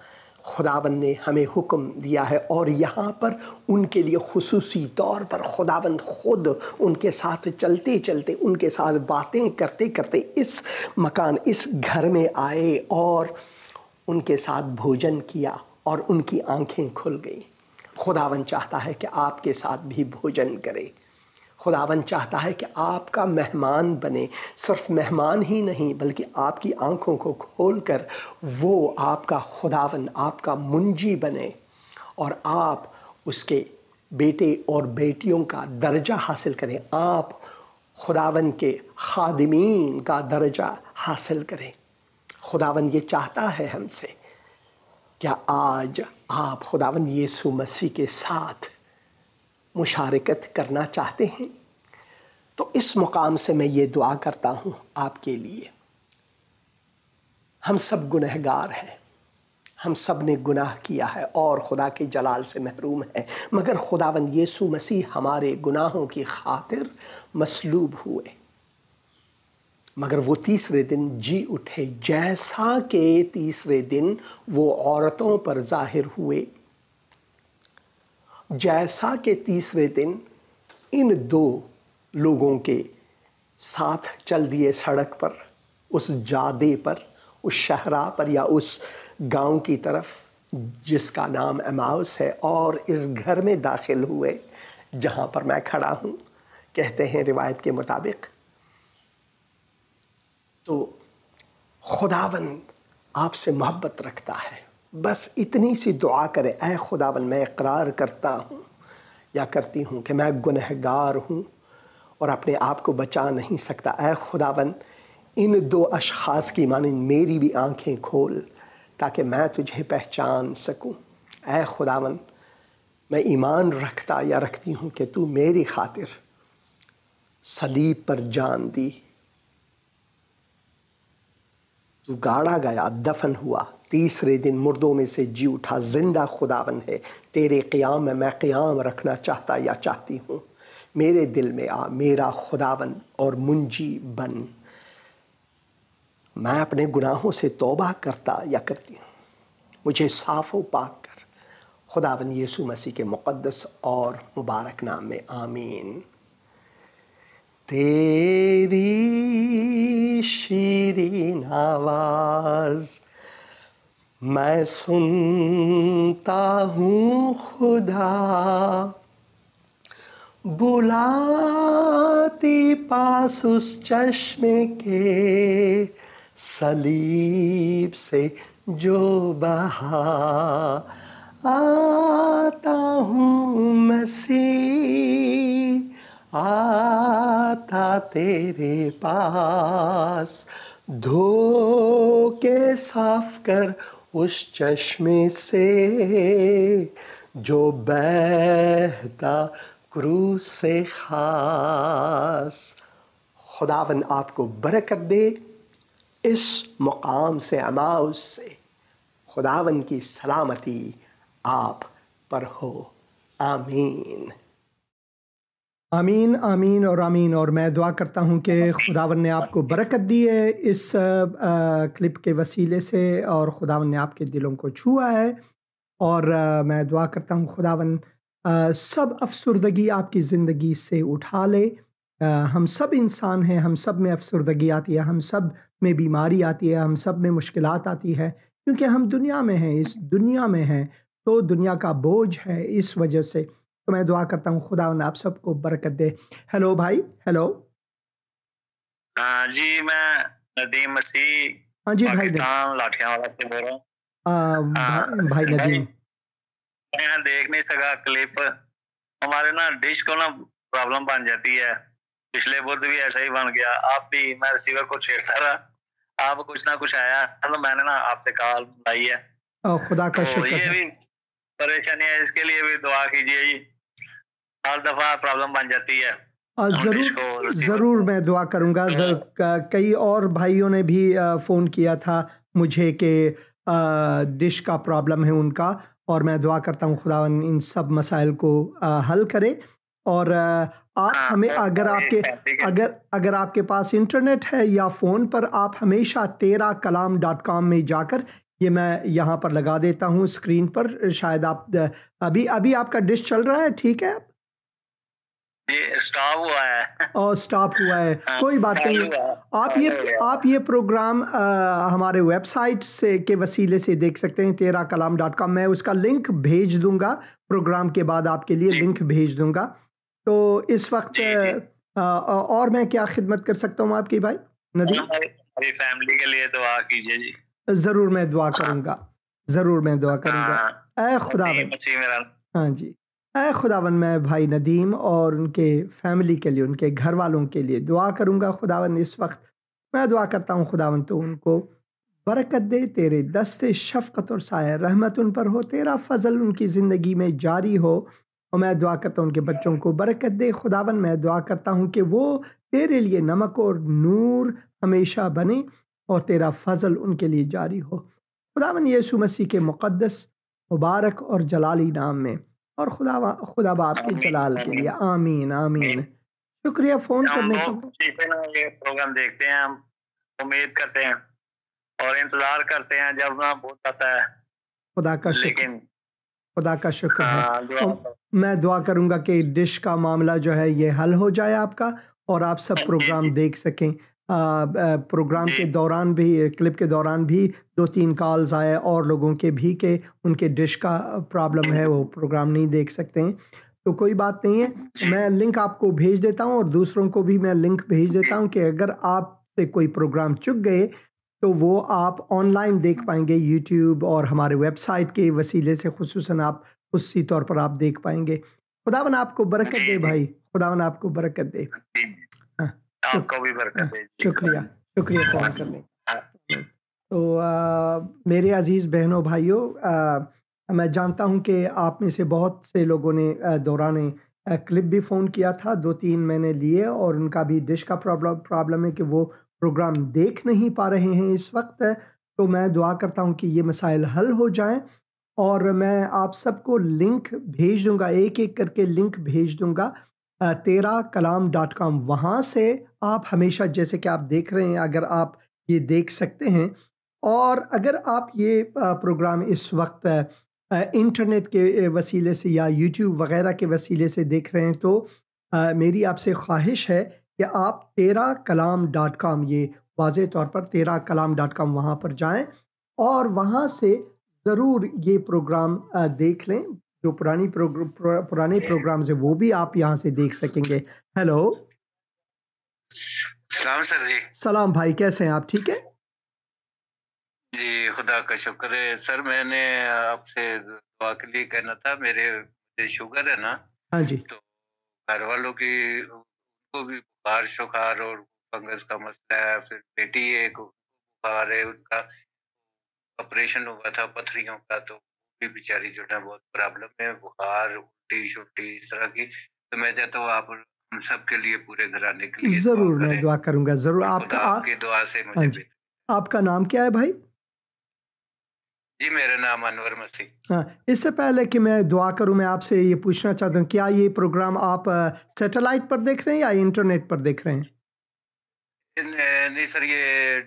खुदावन ने हमें हुक्म दिया है, और यहाँ पर उनके लिए खुसूसी तौर पर खुदावन खुद उनके साथ चलते चलते, उनके साथ बातें करते करते इस मकान, इस घर में आए और उनके साथ भोजन किया और उनकी आंखें खुल गई। खुदावन चाहता है कि आपके साथ भी भोजन करे। खुदावन चाहता है कि आपका मेहमान बने, सिर्फ मेहमान ही नहीं बल्कि आपकी आंखों को खोलकर वो आपका खुदावन, आपका मुंजी बने और आप उसके बेटे और बेटियों का दर्जा हासिल करें, आप खुदावन के खादिमीन का दर्जा हासिल करें। खुदावन ये चाहता है हमसे। क्या आज आप खुदावन यीशु मसीह के साथ मुशारकत करना चाहते हैं? तो इस मुकाम से मैं ये दुआ करता हूँ आपके लिए। हम सब गुनहगार हैं, हम सब ने गुनाह किया है और खुदा के जलाल से महरूम है, मगर खुदावन यीशु मसीह हमारे गुनाहों की खातिर मसलूब हुए, मगर वो तीसरे दिन जी उठे, जैसा कि तीसरे दिन वो औरतों पर जाहिर हुए, जैसा कि तीसरे दिन इन दो लोगों के साथ चल दिए सड़क पर, उस जादे पर, उस शहरा पर या उस गांव की तरफ जिसका नाम एमाउस है, और इस घर में दाखिल हुए जहां पर मैं खड़ा हूं। कहते हैं रिवायत के मुताबिक तो खुदावंद आपसे मोहब्बत रखता है। बस इतनी सी दुआ करें, ऐ खुदावन मैं इकरार करता हूँ या करती हूँ कि मैं गुनहगार हूँ और अपने आप को बचा नहीं सकता। ऐ खुदावन इन दो अशख़ास की मानिंद मेरी भी आंखें खोल ताकि मैं तुझे पहचान सकूँ। ऐ खुदावन मैं ईमान रखता या रखती हूँ कि तू मेरी खातिर सलीब पर जान दी, तू गाड़ा गया, दफन हुआ, तीसरे दिन मुर्दों में से जी उठा, जिंदा खुदावन है। तेरे क़याम में मैं क़याम रखना चाहता या चाहती हूँ। मेरे दिल में आ, मेरा खुदावन और मुंजी बन। मैं अपने गुनाहों से तौबा करता या करती हूँ, मुझे साफ़ व पाक कर। खुदावन यीशु मसीह के मुक़द्दस और मुबारक नाम में आमीन। तेरी शीरीन आवाज़ मैं सुनता हूँ खुदा, बुलाती पास उस चश्मे के सलीब से जो बहा। आता हूँ मसीह, आता तेरे पास, धो के साफ कर उस चश्मे से जो बहता क्रूस से खास। खुदावन आपको बरकत दे इस मुकाम से, अमाउस से। खुदावन की सलामती आप पर हो। आमीन आमीन आमीन और आमीन। और मैं दुआ करता हूँ कि खुदावन ने आपको बरकत दी है इस क्लिप के वसीले से, और खुदावन ने आपके दिलों को छुआ है। और मैं दुआ करता हूँ खुदावन सब अफसरदगी आपकी ज़िंदगी से उठा ले। हम सब इंसान हैं, हम सब में अफसरदगी आती है, हम सब में बीमारी आती है, हम सब में मुश्किलात आती है, क्योंकि हम दुनिया में हैं, इस दुनिया में हैं, तो दुनिया का बोझ है इस वजह से। तो मैं दुआ करता हूँ खुदावन आप सबको बरकत दे। हेलो भाई, हेलो। जी मैं नदीम मसीह, हाँ जी भाई, पाकिस्तान लाठियावाला से बोल रहा हूँ। भाई नदीम, मैं देख नहीं सका क्लिप। हमारे ना डिश को ना प्रॉब्लम बन जाती है, पिछले बुध भी ऐसा ही बन गया। आप भी, मैं रिसीवर को छेड़ता रहा, आप कुछ ना कुछ आया, तो मैंने ना आपसे कॉल लाई है। खुदा का तो शुक्र ये है। भी परेशानी है, इसके लिए भी दुआ कीजिए जी। हर दफा प्रॉब्लम बन जाती है। ज़रूर मैं दुआ करूँगा। कई और भाइयों ने भी फ़ोन किया था मुझे कि डिश का प्रॉब्लम है उनका, और मैं दुआ करता हूँ खुदावन इन सब मसाइल को हल करे। और आप हमें अगर आपके पास इंटरनेट है या फ़ोन पर, आप हमेशा terakalam.com में जाकर, ये मैं यहाँ पर लगा देता हूँ स्क्रीन पर, शायद आप अभी आपका डिश चल रहा है, ठीक है? ये स्टॉप हुआ है। और स्टॉप हुआ है, कोई बात नहीं। आप ये प्रोग्राम हमारे वेबसाइट से के वसीले से देख सकते हैं, terakalam.com। मैं उसका लिंक भेज दूंगा, प्रोग्राम के बाद आपके लिए लिंक भेज दूंगा। तो इस वक्त और मैं क्या खिदमत कर सकता हूँ आपकी भाई नदीम? हमारी फैमिली के लिए दुआ कीजिए जी। ज़रूर मैं दुआ करूँगा, ज़रूर मैं दुआ करूँगा। ऐ खुदावन, हाँ जी, ऐ खुदावन, मैं भाई नदीम और उनके फैमिली के लिए, उनके घर वालों के लिए दुआ करूँगा खुदावन। इस वक्त मैं दुआ करता हूँ खुदावन, तो उनको बरकत दे, तेरे दस्ते शफ़क़त और साया रहमत उन पर हो, तेरा फ़ज़ल उनकी ज़िंदगी में जारी हो। और मैं दुआ करता हूँ उनके बच्चों को बरकत दे खुदावन। मैं दुआ करता हूँ कि वो तेरे लिए नमक और नूर हमेशा बने और तेरा फ़ज़ल उनके लिए जारी हो खुदावन, यीशु मसीह के मुक़द्दस, मुबारक और जलाली नाम में, और खुदा बाप के जलाल के लिए, आमीन आमीन। शुक्रिया फ़ोन करने का। ये प्रोग्राम देखते हैं, हम उम्मीद करते हैं और इंतज़ार करते हैं जब ना बहुत आता है। खुदा का शुक्र, खुदा का शुक्र है। मैं दुआ करूँगा कि डिश का मामला जो है ये हल हो जाए आपका, और आप सब प्रोग्राम देख सकें। प्रोग्राम के दौरान भी, क्लिप के दौरान भी 2-3 कॉल्स आए और लोगों के भी कि उनके डिश का प्रॉब्लम है, वो प्रोग्राम नहीं देख सकते हैं। तो कोई बात नहीं है, मैं लिंक आपको भेज देता हूँ और दूसरों को भी मैं लिंक भेज देता हूँ कि अगर आपसे कोई प्रोग्राम चूक गए तो वो आप ऑनलाइन देख पाएंगे यूट्यूब और हमारे वेबसाइट के वसीले से, खुसूसन आप उसी तौर पर आप देख पाएंगे। खुदावन आपको बरकत दे भाई, खुदावन आपको बरकत दे। आपको भी बरकत दे। शुक्रिया, शुक्रिया फ़ोन करने। तो मेरे अजीज़ बहनों भाइयों, मैं जानता हूं कि आप में से बहुत से लोगों ने दौरान क्लिप भी फ़ोन किया था, 2-3 मैंने लिए, और उनका भी डिश का प्रॉब्लम है कि वो प्रोग्राम देख नहीं पा रहे हैं इस वक्त। तो मैं दुआ करता हूं कि ये मसाइल हल हो जाएं, और मैं आप सबको लिंक भेज दूंगा, एक-एक करके लिंक भेज दूंगा terakalam.com। वहाँ से आप हमेशा, जैसे कि आप देख रहे हैं, अगर आप ये देख सकते हैं, और अगर आप ये प्रोग्राम इस वक्त इंटरनेट के वसीले से या यूट्यूब वगैरह के वसीले से देख रहे हैं, तो मेरी आपसे ख्वाहिश है कि आप terakalam.com, ये वाज़े तौर पर terakalam.com, वहाँ पर जाएं और वहाँ से ज़रूर ये प्रोग्राम देख लें। जो पुराने प्रोग्राम्स है वो भी आप यहाँ से देख सकेंगे। हेलो, सलाम सर जी। सलाम भाई, कैसे हैं आप? ठीक है जी, खुदा का शुक्र है सर। मैंने आपसे दुआ के लिए कहना था, मेरे शुगर है ना। हाँ जी। तो घर वालों की उनको भी बुखार शुखार और फंगस का मसला है, फिर बेटी एक बुखार है, उनका ऑपरेशन हुआ था पथरियों का, तो भी बेचारी जो है बहुत प्रॉब्लम है, बुखार, उल्टी शुल्टी इस तरह की। तो मैं चाहता हूँ आप हम सब के लिए, पूरे घराने के लिए जरूर मैं दुआ करूंगा, जरूर। आपकी दुआ से मुझे। आपका नाम क्या है भाई? जी, मेरा नाम अनवर मसीह। हाँ, इससे पहले कि मैं दुआ करूं, मैं आपसे ये पूछना चाहता हूँ, क्या ये प्रोग्राम आप सैटेलाइट पर देख रहे हैं या इंटरनेट पर देख रहे हैं? नहीं सर, ये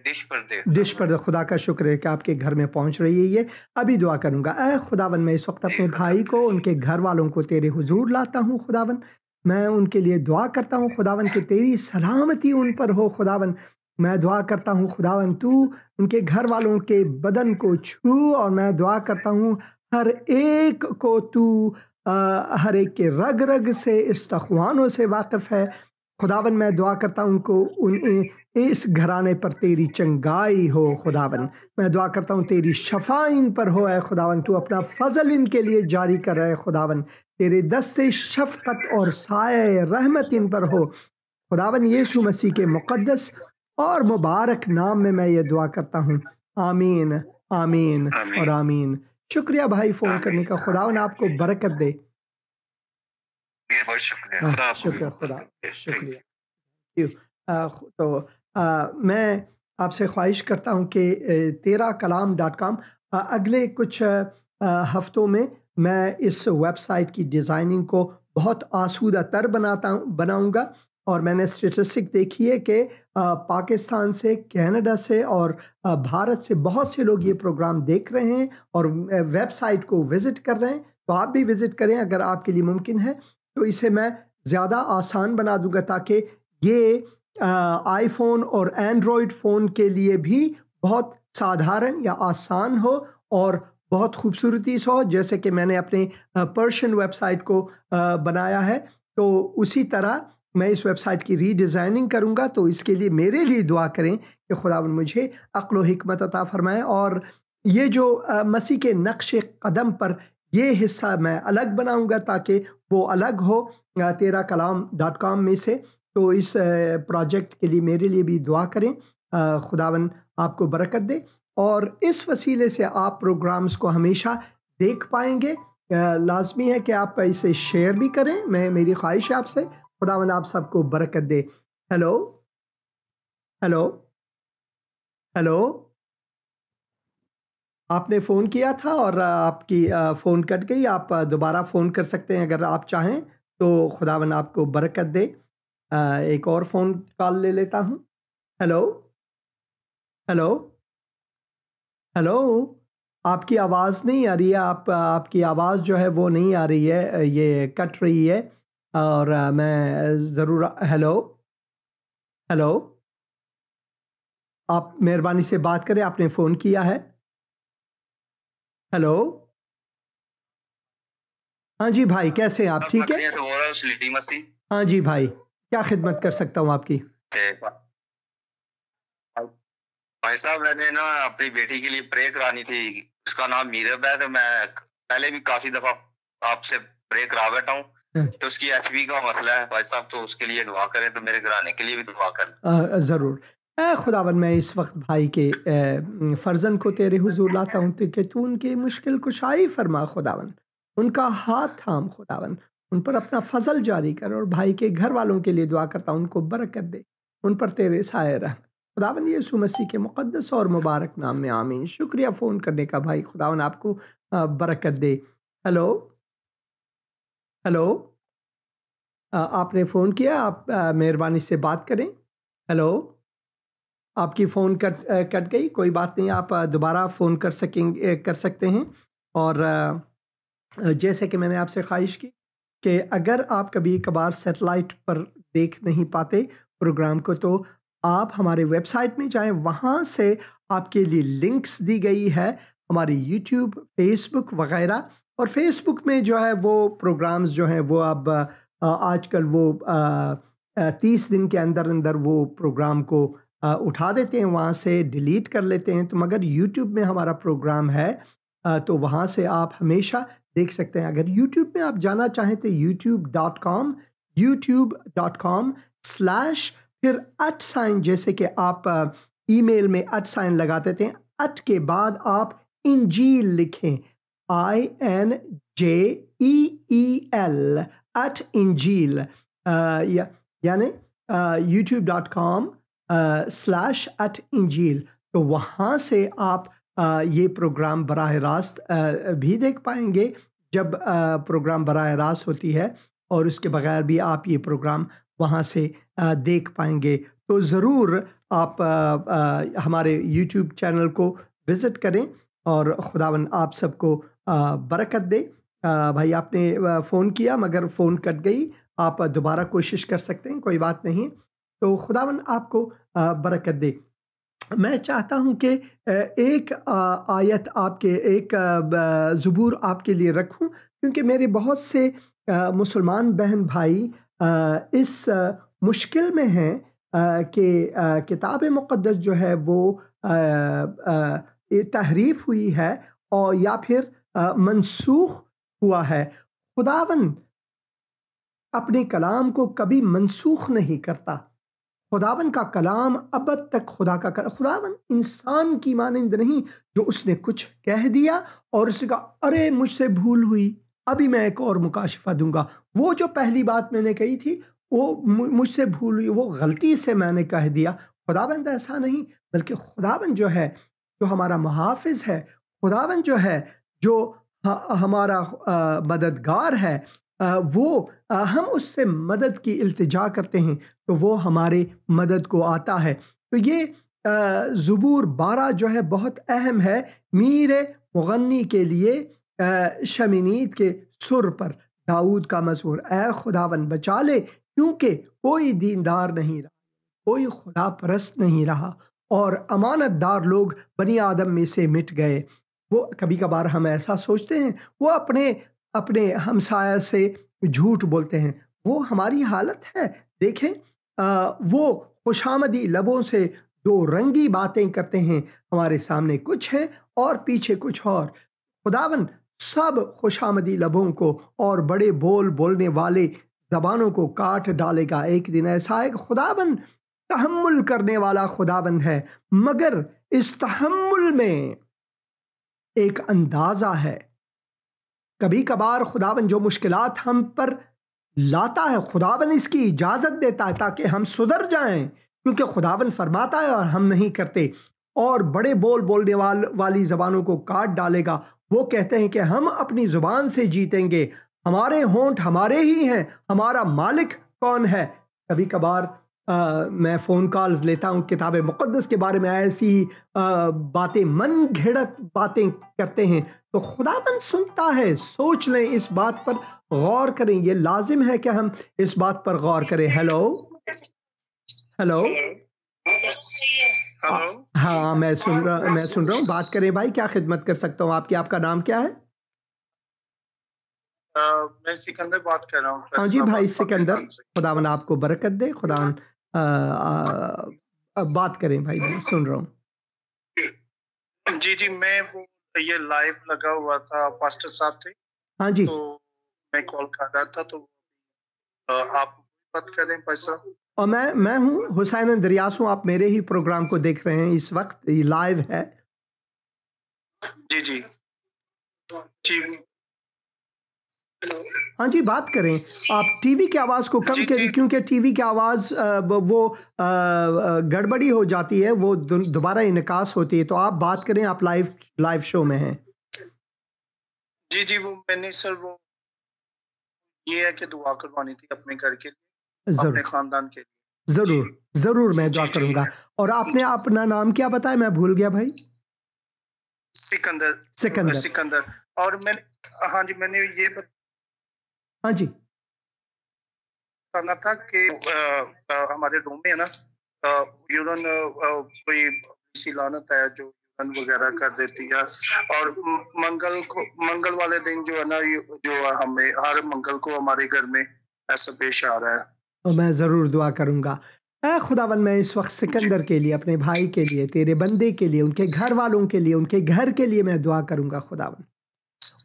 डिश पर। खुदा का शुक्र है कि आपके घर में पहुंच रही है ये। अभी दुआ करूंगा। ऐ खुदावन, मैं इस वक्त अपने भाई को, उनके घर वालों को तेरे हुजूर लाता हूँ खुदावन। मैं उनके लिए दुआ करता हूँ खुदावन कि तेरी सलामती उन पर हो खुदावन। मैं दुआ करता हूँ खुदावन, तू उनके घर वालों के बदन को छू, और मैं दुआ करता हूँ हर एक को तू हर एक के रग रग से, इस्तख्वानों से वाकिफ़ है खुदावन। मैं दुआ करता हूँ उनको इस घराने पर तेरी चंगाई हो खुदावन। मैं दुआ करता हूँ तेरी शफा इन पर हो है खुदावन। तू अपना फजल इनके लिए जारी कर रहा है खुदावन। तेरे दस्ते शफकत और साए रहमत इन पर हो खुदावन। यीशु मसीह के मुक़द्दस और मुबारक नाम में मैं ये दुआ करता हूँ, आमीन आमीन और आमीन। शुक्रिया भाई फ़ोन करने का, खुदावन आपको बरकत दे। बहुत शुक्रिया, खुदा आपको भी शुक्रिया, खुदा बरकत दे। शुक्रिया। यू तो मैं आपसे ख्वाहिश करता हूँ कि तेराकलाम.com अगले कुछ हफ्तों में मैं इस वेबसाइट की डिज़ाइनिंग को बहुत आसूदा तर बनाऊंगा। और मैंने स्टेटिस्टिक देखी है कि पाकिस्तान से, कनाडा से और भारत से बहुत से लोग ये प्रोग्राम देख रहे हैं और वेबसाइट को विज़िट कर रहे हैं। तो आप भी विज़िट करें अगर आपके लिए मुमकिन है। तो इसे मैं ज़्यादा आसान बना दूंगा ताकि ये आईफोन और एंड्रॉयड फ़ोन के लिए भी बहुत साधारण या आसान हो और बहुत खूबसूरती से हो, जैसे कि मैंने अपने पर्शियन वेबसाइट को बनाया है। तो उसी तरह मैं इस वेबसाइट की रीडिज़ाइनिंग करूँगा। तो इसके लिए मेरे लिए दुआ करें कि खुदावंद मुझे अक्ल व हिकमत अता फ़रमाए और ये जो मसीह के नक्श कदम पर ये हिस्सा मैं अलग बनाऊँगा ताकि वो अलग हो तेराकलाम.com में से। तो इस प्रोजेक्ट के लिए मेरे लिए भी दुआ करें। खुदावन आपको बरकत दे और इस वसीले से आप प्रोग्राम्स को हमेशा देख पाएंगे। लाजमी है कि आप इसे शेयर भी करें। मेरी ख्वाहिश है आपसे। खुदावन आप सबको बरकत दे। हेलो हेलो हेलो, आपने फ़ोन किया था और आपकी फ़ोन कट गई। आप दोबारा फ़ोन कर सकते हैं अगर आप चाहें। तो खुदावन आपको बरकत दे। एक और फ़ोन कॉल ले लेता हूँ। हेलो हेलो हेलो, आपकी आवाज़ नहीं आ रही है। आपकी आवाज़ जो है वो नहीं आ रही है, ये कट रही है। और मैं ज़रूर हेलो हेलो, आप मेहरबानी से बात करें। आपने फ़ोन किया है। हेलो, हाँ जी भाई, कैसे हैं आप? ठीक है। से बोल रहा हूँ स्लीटी मसीह। हाँ जी भाई, क्या खिदमत कर सकता हूँ आपकी? भाई साहब, मैंने ना अपनी बेटी के लिए प्रे करानी थी। उसका नाम मीरब है। तो मैं पहले भी काफी दफा आपसे प्रे करा बैठा हूँ। तो उसकी एचबी का मसला है भाई साहब, तो उसके लिए दुआ करें। तो मेरे घराने के लिए भी दुआ करें। ज़रूर। खुदावन, मैं इस वक्त भाई के फ़र्जन को तेरे हुजूर लाता हूँ कि तू उनकी मुश्किल कुशाई फरमा खुदावन। उनका हाथ थाम खुदावन, उन पर अपना फजल जारी कर और भाई के घर वालों के लिए दुआ करता हूँ, उनको बरकत दे, उन पर तेरे साए रह। खुदावन यीशु मसीह के मुक़द्दस और मुबारक नाम में आमीन। शुक्रिया फ़ोन करने का भाई। खुदावन आपको बरकत दे। हेलो हेलो, आपने फ़ोन किया। आप मेहरबानी से बात करें। हेलो, आपकी फ़ोन कट गई। कोई बात नहीं, आप दोबारा फ़ोन कर सकते हैं। और जैसे कि मैंने आपसे ख्वाहिश की कि अगर आप कभी कभार सैटेलाइट पर देख नहीं पाते प्रोग्राम को, तो आप हमारे वेबसाइट में जाएं। वहाँ से आपके लिए लिंक्स दी गई है हमारी यूट्यूब, फेसबुक वगैरह। और फेसबुक में जो है वो प्रोग्राम्स जो हैं वो अब आजकल वो 30 दिन के अंदर अंदर वो प्रोग्राम को उठा देते हैं, वहाँ से डिलीट कर लेते हैं। तो मगर यूट्यूब में हमारा प्रोग्राम है, तो वहाँ से आप हमेशा देख सकते हैं। अगर यूट्यूब में आप जाना चाहें तो youtube.com/, फिर @ जैसे कि आप ईमेल में @ लगा देते हैं। @ के बाद आप इंजील लिखें, INJEEL, @इंजील, यानी youtube.com/@इंजील। तो वहाँ से आप ये प्रोग्राम बराह रास्त भी देख पाएंगे जब प्रोग्राम बराह रास्त होती है, और उसके बगैर भी आप ये प्रोग्राम वहाँ से देख पाएंगे। तो ज़रूर आप हमारे यूट्यूब चैनल को विज़िट करें और खुदावन आप सबको बरकत दे। भाई, आपने फ़ोन किया मगर फ़ोन कट गई। आप दोबारा कोशिश कर सकते हैं, कोई बात नहीं। तो खुदावन आपको बरकत दे। मैं चाहता हूं कि एक आयत आपके, एक ज़बूर आपके लिए रखूं, क्योंकि मेरे बहुत से मुसलमान बहन भाई इस मुश्किल में हैं कि किताब मुक़द्दस जो है वो तहरीफ हुई है और या फिर मनसूख हुआ है। खुदावन अपने कलाम को कभी मनसूख नहीं करता। खुदावन का कलाम अब तक खुदा का खुदावन इंसान की मानंद नहीं जो उसने कुछ कह दिया और उसने कहा अरे मुझसे भूल हुई, अभी मैं एक और मुकाशफा दूंगा। वो जो पहली बात मैंने कही थी वो मुझसे भूल हुई, वो गलती से मैंने कह दिया। खुदावंद ऐसा नहीं, बल्कि खुदावंद जो है, जो हमारा मुहाफिज है, खुदावंद जो है, जो हमारा मददगार है, वो हम उससे मदद की इल्तिजा करते हैं तो वो हमारे मदद को आता है। तो ये ज़बूर 12 जो है बहुत अहम है मीर मुगन्नी के लिए। शमीनीत के सुर पर दाऊद का मज़मूर, ऐ खुदावन बचा ले क्योंकि कोई दीनदार नहीं रहा, कोई खुदा परस्त नहीं रहा और अमानतदार लोग बनी आदम में से मिट गए। वो कभी कभार हम ऐसा सोचते हैं, वो अपने हमसाया से झूठ बोलते हैं, वो हमारी हालत है। देखें वो खुशामदी लबों से दो रंगी बातें करते हैं, हमारे सामने कुछ है और पीछे कुछ और। खुदावन सब खुशामदी लबों को और बड़े बोल बोलने वाले जबानों को काट डालेगा। एक दिन ऐसा है कि खुदावन तहम्मुल करने वाला खुदावन है, मगर इस तहम्मुल में एक अंदाजा है। कभी कभार खुदावन जो मुश्किलात हम पर लाता है, खुदावन इसकी इजाज़त देता है ताकि हम सुधर जाएं, क्योंकि खुदावन फरमाता है और हम नहीं करते। और बड़े बोल बोलने वाली ज़बानों को काट डालेगा। वो कहते हैं कि हम अपनी ज़ुबान से जीतेंगे, हमारे होंठ हमारे ही हैं, हमारा मालिक कौन है। कभी कभार मैं फ़ोन कॉल्स लेता हूँ, किताब मुक़द्दस के बारे में ऐसी बातें, मन घिड़त बातें करते हैं, तो खुदाबंद सुनता है। सोच लें, इस बात पर गौर करें, ये लाजिम है कि हम इस बात पर गौर करें। हेलो हेलो हाँ, मैं सुन रहा हूँ, बात करें भाई, क्या खिदमत कर सकता हूँ आपकी? आपका नाम क्या है? मैं सिकंदर बात कर रहा हूँ। हाँ जी भाई सिकंदर, खुदावन आपको बरकत दे। खुदावन बात करें भाई, मैं सुन रहा हूँ। जी मैं वो ये लाइव लगा हुआ था, पास्टर साहब थे। हाँ जी, तो मैं कॉल कर रहा था, तो आप बात करें पैसा। और मैं हूँ हुसैन दरियास हूँ, आप मेरे ही प्रोग्राम को देख रहे हैं इस वक्त, ये लाइव है। जी जी जी हाँ जी, बात करें। आप टीवी की आवाज़ को कम करें, क्योंकि टीवी की आवाज़ वो गड़बड़ी हो जाती है, वो दोबारा इनकास होती है। तो आप बात करें, आप लाइव शो में हैं। जी वो मैंने सर वो ये है कि दुआ करवानी थी अपने घर के लिए, अपने खानदान के लिए। जरूर मैं दुआ करूंगा। और आपने अपना नाम क्या बताया? मैं भूल गया भाई। सिकंदर। और मैं हाँ जी, मैंने ये हाँ जी करना था कि हमारे रूम में है ना यूरन कोई सी लानत है जो यूरन वगैरह कर देती है, और मंगल वाले दिन जो है ना, जो हमें हर मंगल को हमारे घर में ऐसा पेश आ रहा है। तो मैं ज़रूर दुआ करूंगा। खुदावन, मैं इस वक्त सिकंदर के लिए, अपने भाई के लिए, तेरे बंदे के लिए, उनके घर वालों के लिए, उनके घर के लिए मैं दुआ करूंगा। खुदावन,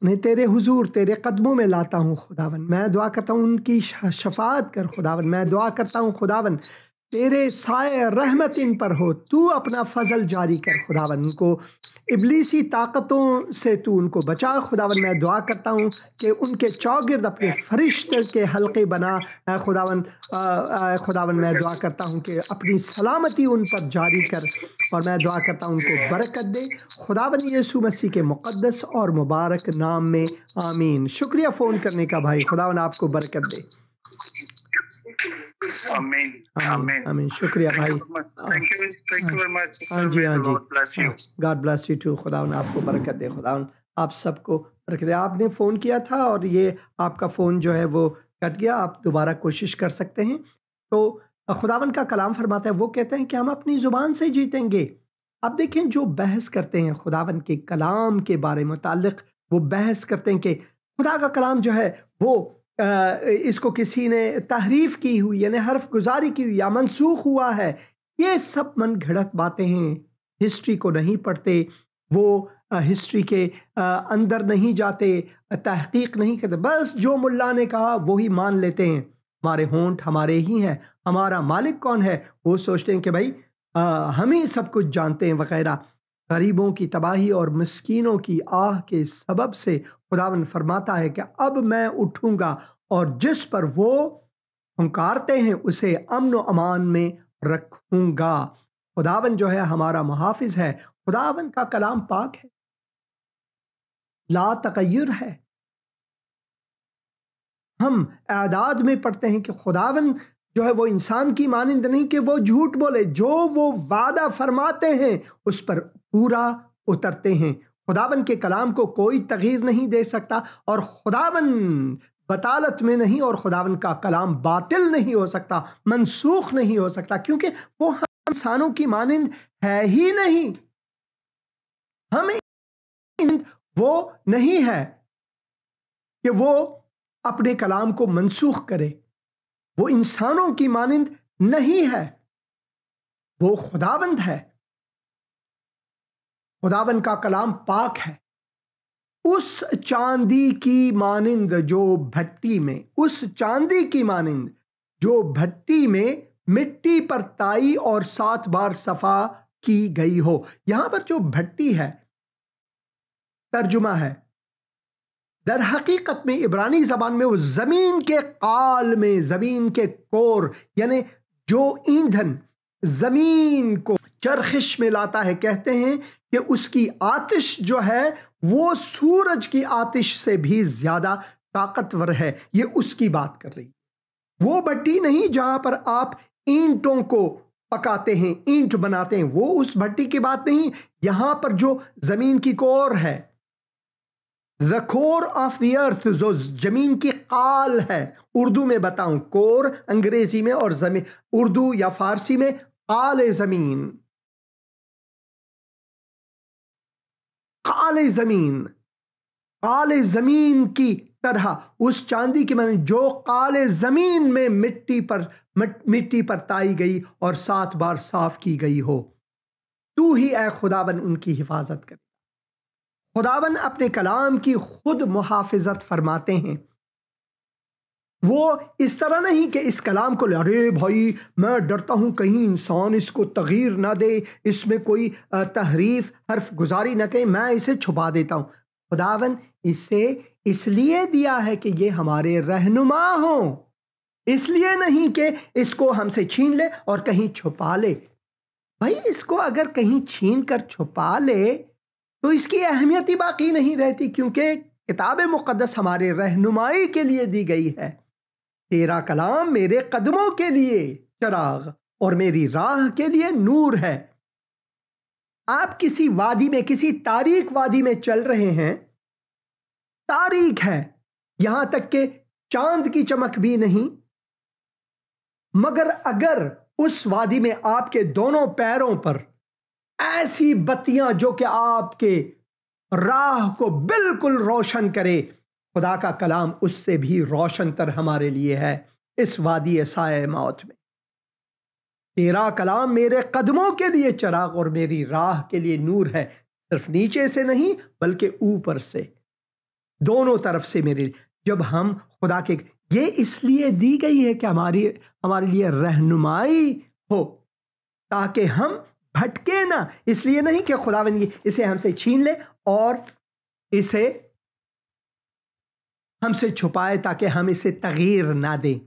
उन्हें तेरे हुजूर, तेरे कदमों में लाता हूँ। खुदावन, मैं दुआ करता हूँ उनकी शफाअत कर। खुदावन, मैं दुआ करता हूँ खुदावन तेरे साए रहमत इन पर हो, तू अपना फजल जारी कर। खुदावन, उनको इब्लीसी ताकतों से तू उनको बचा। खुदावन, मैं दुआ करता हूँ कि उनके चौगिर्द अपने फरिश्ते के हल्के बना। खुदावन, मैं दुआ करता हूँ कि अपनी सलामती उन पर जारी कर, और मैं दुआ करता हूँ उनको बरकत दे। खुदावन यीशु मसीह के मुक़द्दस और मुबारक नाम में, आमीन। शुक्रिया फ़ोन करने का भाई, खुदावन आपको बरकत दे। आमीन। शुक्रिया भाई। Thank you very much. हाँ जी, गॉड ब्लेस यू टू। खुदावन आपको बरकत दे। खुदावन आप सबको बरकत दे। आपने फ़ोन किया था और ये आपका फ़ोन जो है वो कट गया, आप दोबारा कोशिश कर सकते हैं। तो खुदावन का कलाम फरमाता है, वो कहते हैं कि हम अपनी ज़ुबान से जीतेंगे। आप देखें, जो बहस करते हैं खुदावन के कलाम के बारे में मुताल्लिक़, वो बहस करते हैं कि खुदा का कलाम जो है वो इसको किसी ने तहरीफ की हुई, यानी हर्फ गुजारी की हुई या मनसूख हुआ है। ये सब मन घड़त बातें हैं। हिस्ट्री को नहीं पढ़ते, वो हिस्ट्री के अंदर नहीं जाते, तहकीक नहीं करते, बस जो मुल्ला ने कहा वही मान लेते हैं। हमारे होंठ हमारे ही हैं, हमारा मालिक कौन है? वो सोचते हैं कि भाई हम ही सब कुछ जानते हैं वगैरह। गरीबों की तबाही और मिस्कीनों की आह के सबब से खुदावंद फरमाता है कि अब मैं उठूंगा और जिस पर वो हुंकारते हैं उसे अमन व अमान में रखूंगा। खुदावंद जो है हमारा मुहाफिज है। खुदावंद का कलाम पाक है, ला तगय्युर है। हम आदाद में पढ़ते हैं कि खुदावंद जो है वो इंसान की मानिंद नहीं कि वो झूठ बोले, जो वो वादा फरमाते हैं उस पर पूरा उतरते हैं। खुदावंद के कलाम को कोई तगीर नहीं दे सकता और खुदावंद बतालत में नहीं, और खुदावंद का कलाम बातिल नहीं हो सकता, मनसूख नहीं हो सकता, क्योंकि वो हम इंसानों की मानिंद है ही नहीं। हमें वो नहीं है कि वो अपने कलाम को मनसूख करे। वो इंसानों की मानिंद नहीं है, वो खुदावंद है। खुदावंद का कलाम पाक है। उस चांदी की मानिंद जो भट्टी में, उस चांदी की मानिंद जो भट्टी में मिट्टी पर ताई और 7 बार सफा की गई हो। यहां पर जो भट्टी है तर्जुमा है, दर हकीकत में इब्रानी जबान में वो जमीन के काल में, जमीन के कोर, यानी जो ईंधन जमीन को चरखिश में लाता है। कहते हैं कि उसकी आतिश जो है वो सूरज की आतिश से भी ज्यादा ताकतवर है। ये उसकी बात कर रही, वो भट्टी नहीं जहां पर आप ईंटों को पकाते हैं, ईंट बनाते हैं, वो उस भट्टी की बात नहीं। यहां पर जो जमीन की कोर है, the core of the earth, जो जमीन की काल है, उर्दू में बताऊं कोर अंग्रेजी में, और जमीन उर्दू या फारसी में काले जमीन। काले जमीन, काले जमीन की तरह उस चांदी की माने जो काले जमीन में मिट्टी पर ताई गई और 7 बार साफ की गई हो। तू ही ऐ खुदावन उनकी हिफाजत करे। खुदावन अपने कलाम की खुद मुहाफिजत फरमाते हैं। वो इस तरह नहीं कि इस कलाम को अरे भाई मैं डरता हूं कहीं इंसान इसको तगीर ना दे, इसमें कोई तहरीफ हर्फ गुजारी ना कहे, मैं इसे छुपा देता हूं। खुदावन इसे इसलिए दिया है कि ये हमारे रहनुमा हो, इसलिए नहीं कि इसको हमसे छीन ले और कहीं छुपा ले। भाई इसको अगर कहीं छीन कर छुपा ले तो इसकी अहमियत ही बाकी नहीं रहती, क्योंकि किताब मुक़द्दस हमारे रहनुमाई के लिए दी गई है। तेरा कलाम मेरे कदमों के लिए चिराग और मेरी राह के लिए नूर है। आप किसी वादी में, किसी तारीक वादी में चल रहे हैं, तारीक है, यहां तक कि चांद की चमक भी नहीं, मगर अगर उस वादी में आपके दोनों पैरों पर ऐसी बत्तियां जो कि आपके राह को बिल्कुल रोशन करे, खुदा का कलाम उससे भी रोशन तर हमारे लिए है। इस वादी साए मौत में तेरा कलाम मेरे कदमों के लिए चिराग और मेरी राह के लिए नूर है। सिर्फ नीचे से नहीं बल्कि ऊपर से, दोनों तरफ से मेरे। जब हम खुदा के, ये इसलिए दी गई है कि हमारे लिए रहनुमाई हो, ताकि हम भटके ना। इसलिए नहीं कि खुदावंद इसे हमसे छीन ले और इसे हमसे छुपाए ताकि हम इसे तगीर ना दें।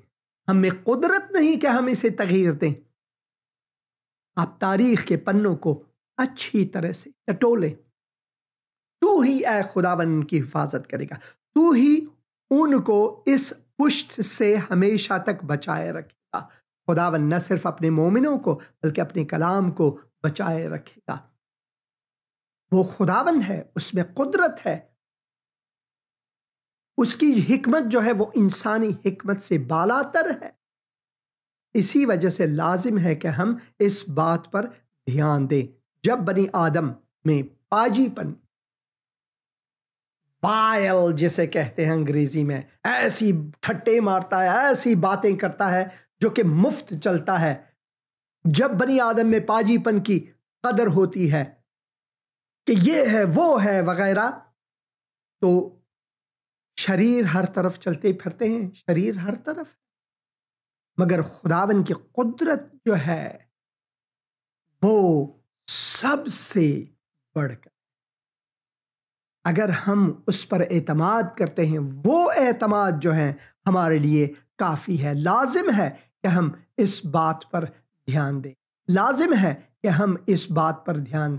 हमें कुदरत नहीं कि हम इसे तगीर दें। आप तारीख के पन्नों को अच्छी तरह से टटोलें। तू ही ऐ खुदावन की हिफाजत करेगा, तू ही उनको इस पुष्ट से हमेशा तक बचाए रखेगा। खुदावन न सिर्फ अपने मोमिनों को बल्कि अपने कलाम को बचाए रखेगा। वो खुदावन है, उसमें कुदरत है, उसकी हिकमत जो है वो इंसानी हिकमत से बालातर है। इसी वजह से लाजिम है कि हम इस बात पर ध्यान दें। जब बनी आदम में पाजीपन, बायल जिसे कहते हैं अंग्रेजी में, ऐसी ठट्टे मारता है, ऐसी बातें करता है जो कि मुफ्त चलता है, जब बनी आदम में पाजीपन की कदर होती है कि ये है वो है वगैरह, तो शरीर हर तरफ चलते फिरते हैं, शरीर हर तरफ। मगर खुदावन की कुदरत जो है वो सबसे बढ़कर, अगर हम उस पर एतमाद करते हैं, वो एतमाद जो है हमारे लिए काफ़ी है। लाजिम है कि हम इस बात पर ध्यान दें, लाजिम है कि हम इस बात पर ध्यान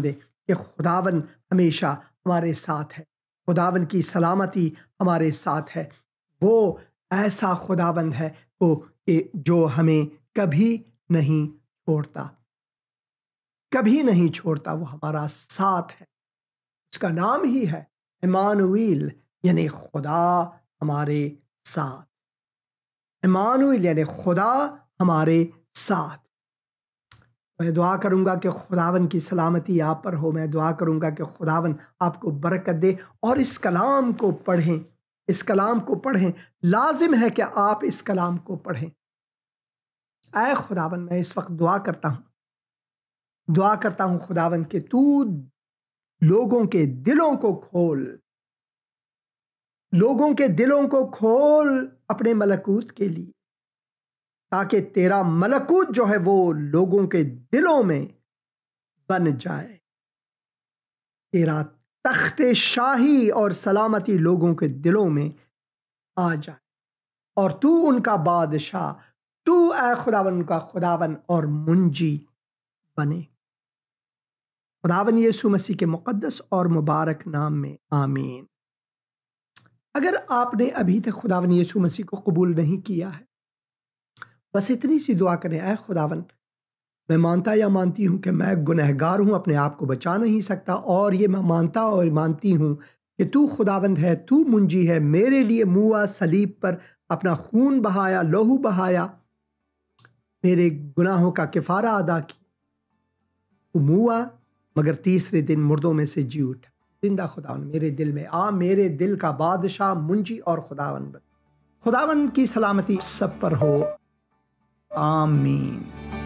दें कि खुदावन हमेशा हमारे साथ है, खुदावन की सलामती हमारे साथ है। वो ऐसा खुदावन है वो कि जो हमें कभी नहीं छोड़ता, कभी नहीं छोड़ता, वो हमारा साथ है। उसका नाम ही है इमानुएल, यानी खुदा हमारे साथ। इमानुएल यानी खुदा हमारे साथ। मैं दुआ करूंगा कि खुदावन की सलामती आप पर हो। मैं दुआ करूंगा कि खुदावन आपको बरकत दे और इस कलाम को पढ़ें, इस कलाम को पढ़ें। लाजिम है कि आप इस कलाम को पढ़ें। ऐ खुदावन, मैं इस वक्त दुआ करता हूं खुदावन कि तू लोगों के दिलों को खोल, लोगों के दिलों को खोल अपने मलकूत के लिए, ताकि तेरा मलकूत जो है वो लोगों के दिलों में बन जाए। तेरा तख्ते शाही और सलामती लोगों के दिलों में आ जाए और तू उनका बादशाह, तू ऐ खुदावन उनका खुदावन और मुंजी बने। खुदावन यीशु मसीह के मुक़द्दस और मुबारक नाम में आमीन। अगर आपने अभी तक खुदावन यीशु मसीह को कबूल नहीं किया है, बस इतनी सी दुआ करें, ऐ खुदावन, मैं मानता या मानती हूँ कि मैं गुनहगार हूँ, अपने आप को बचा नहीं सकता, और ये मैं मानता और मानती हूँ कि तू खुदावंद है, तू मुंजी है, मेरे लिए मुआ सलीब पर अपना खून बहाया, लहू बहाया, मेरे गुनाहों का किफ़ारा अदा किया। तू मुआ मगर तीसरे दिन मुर्दों में से जी उठा। जिंदा खुदावन मेरे दिल में आ, मेरे दिल का बादशाह, मुंजी और खुदावन बन। खुदावन की सलामती सब पर हो, आमीन।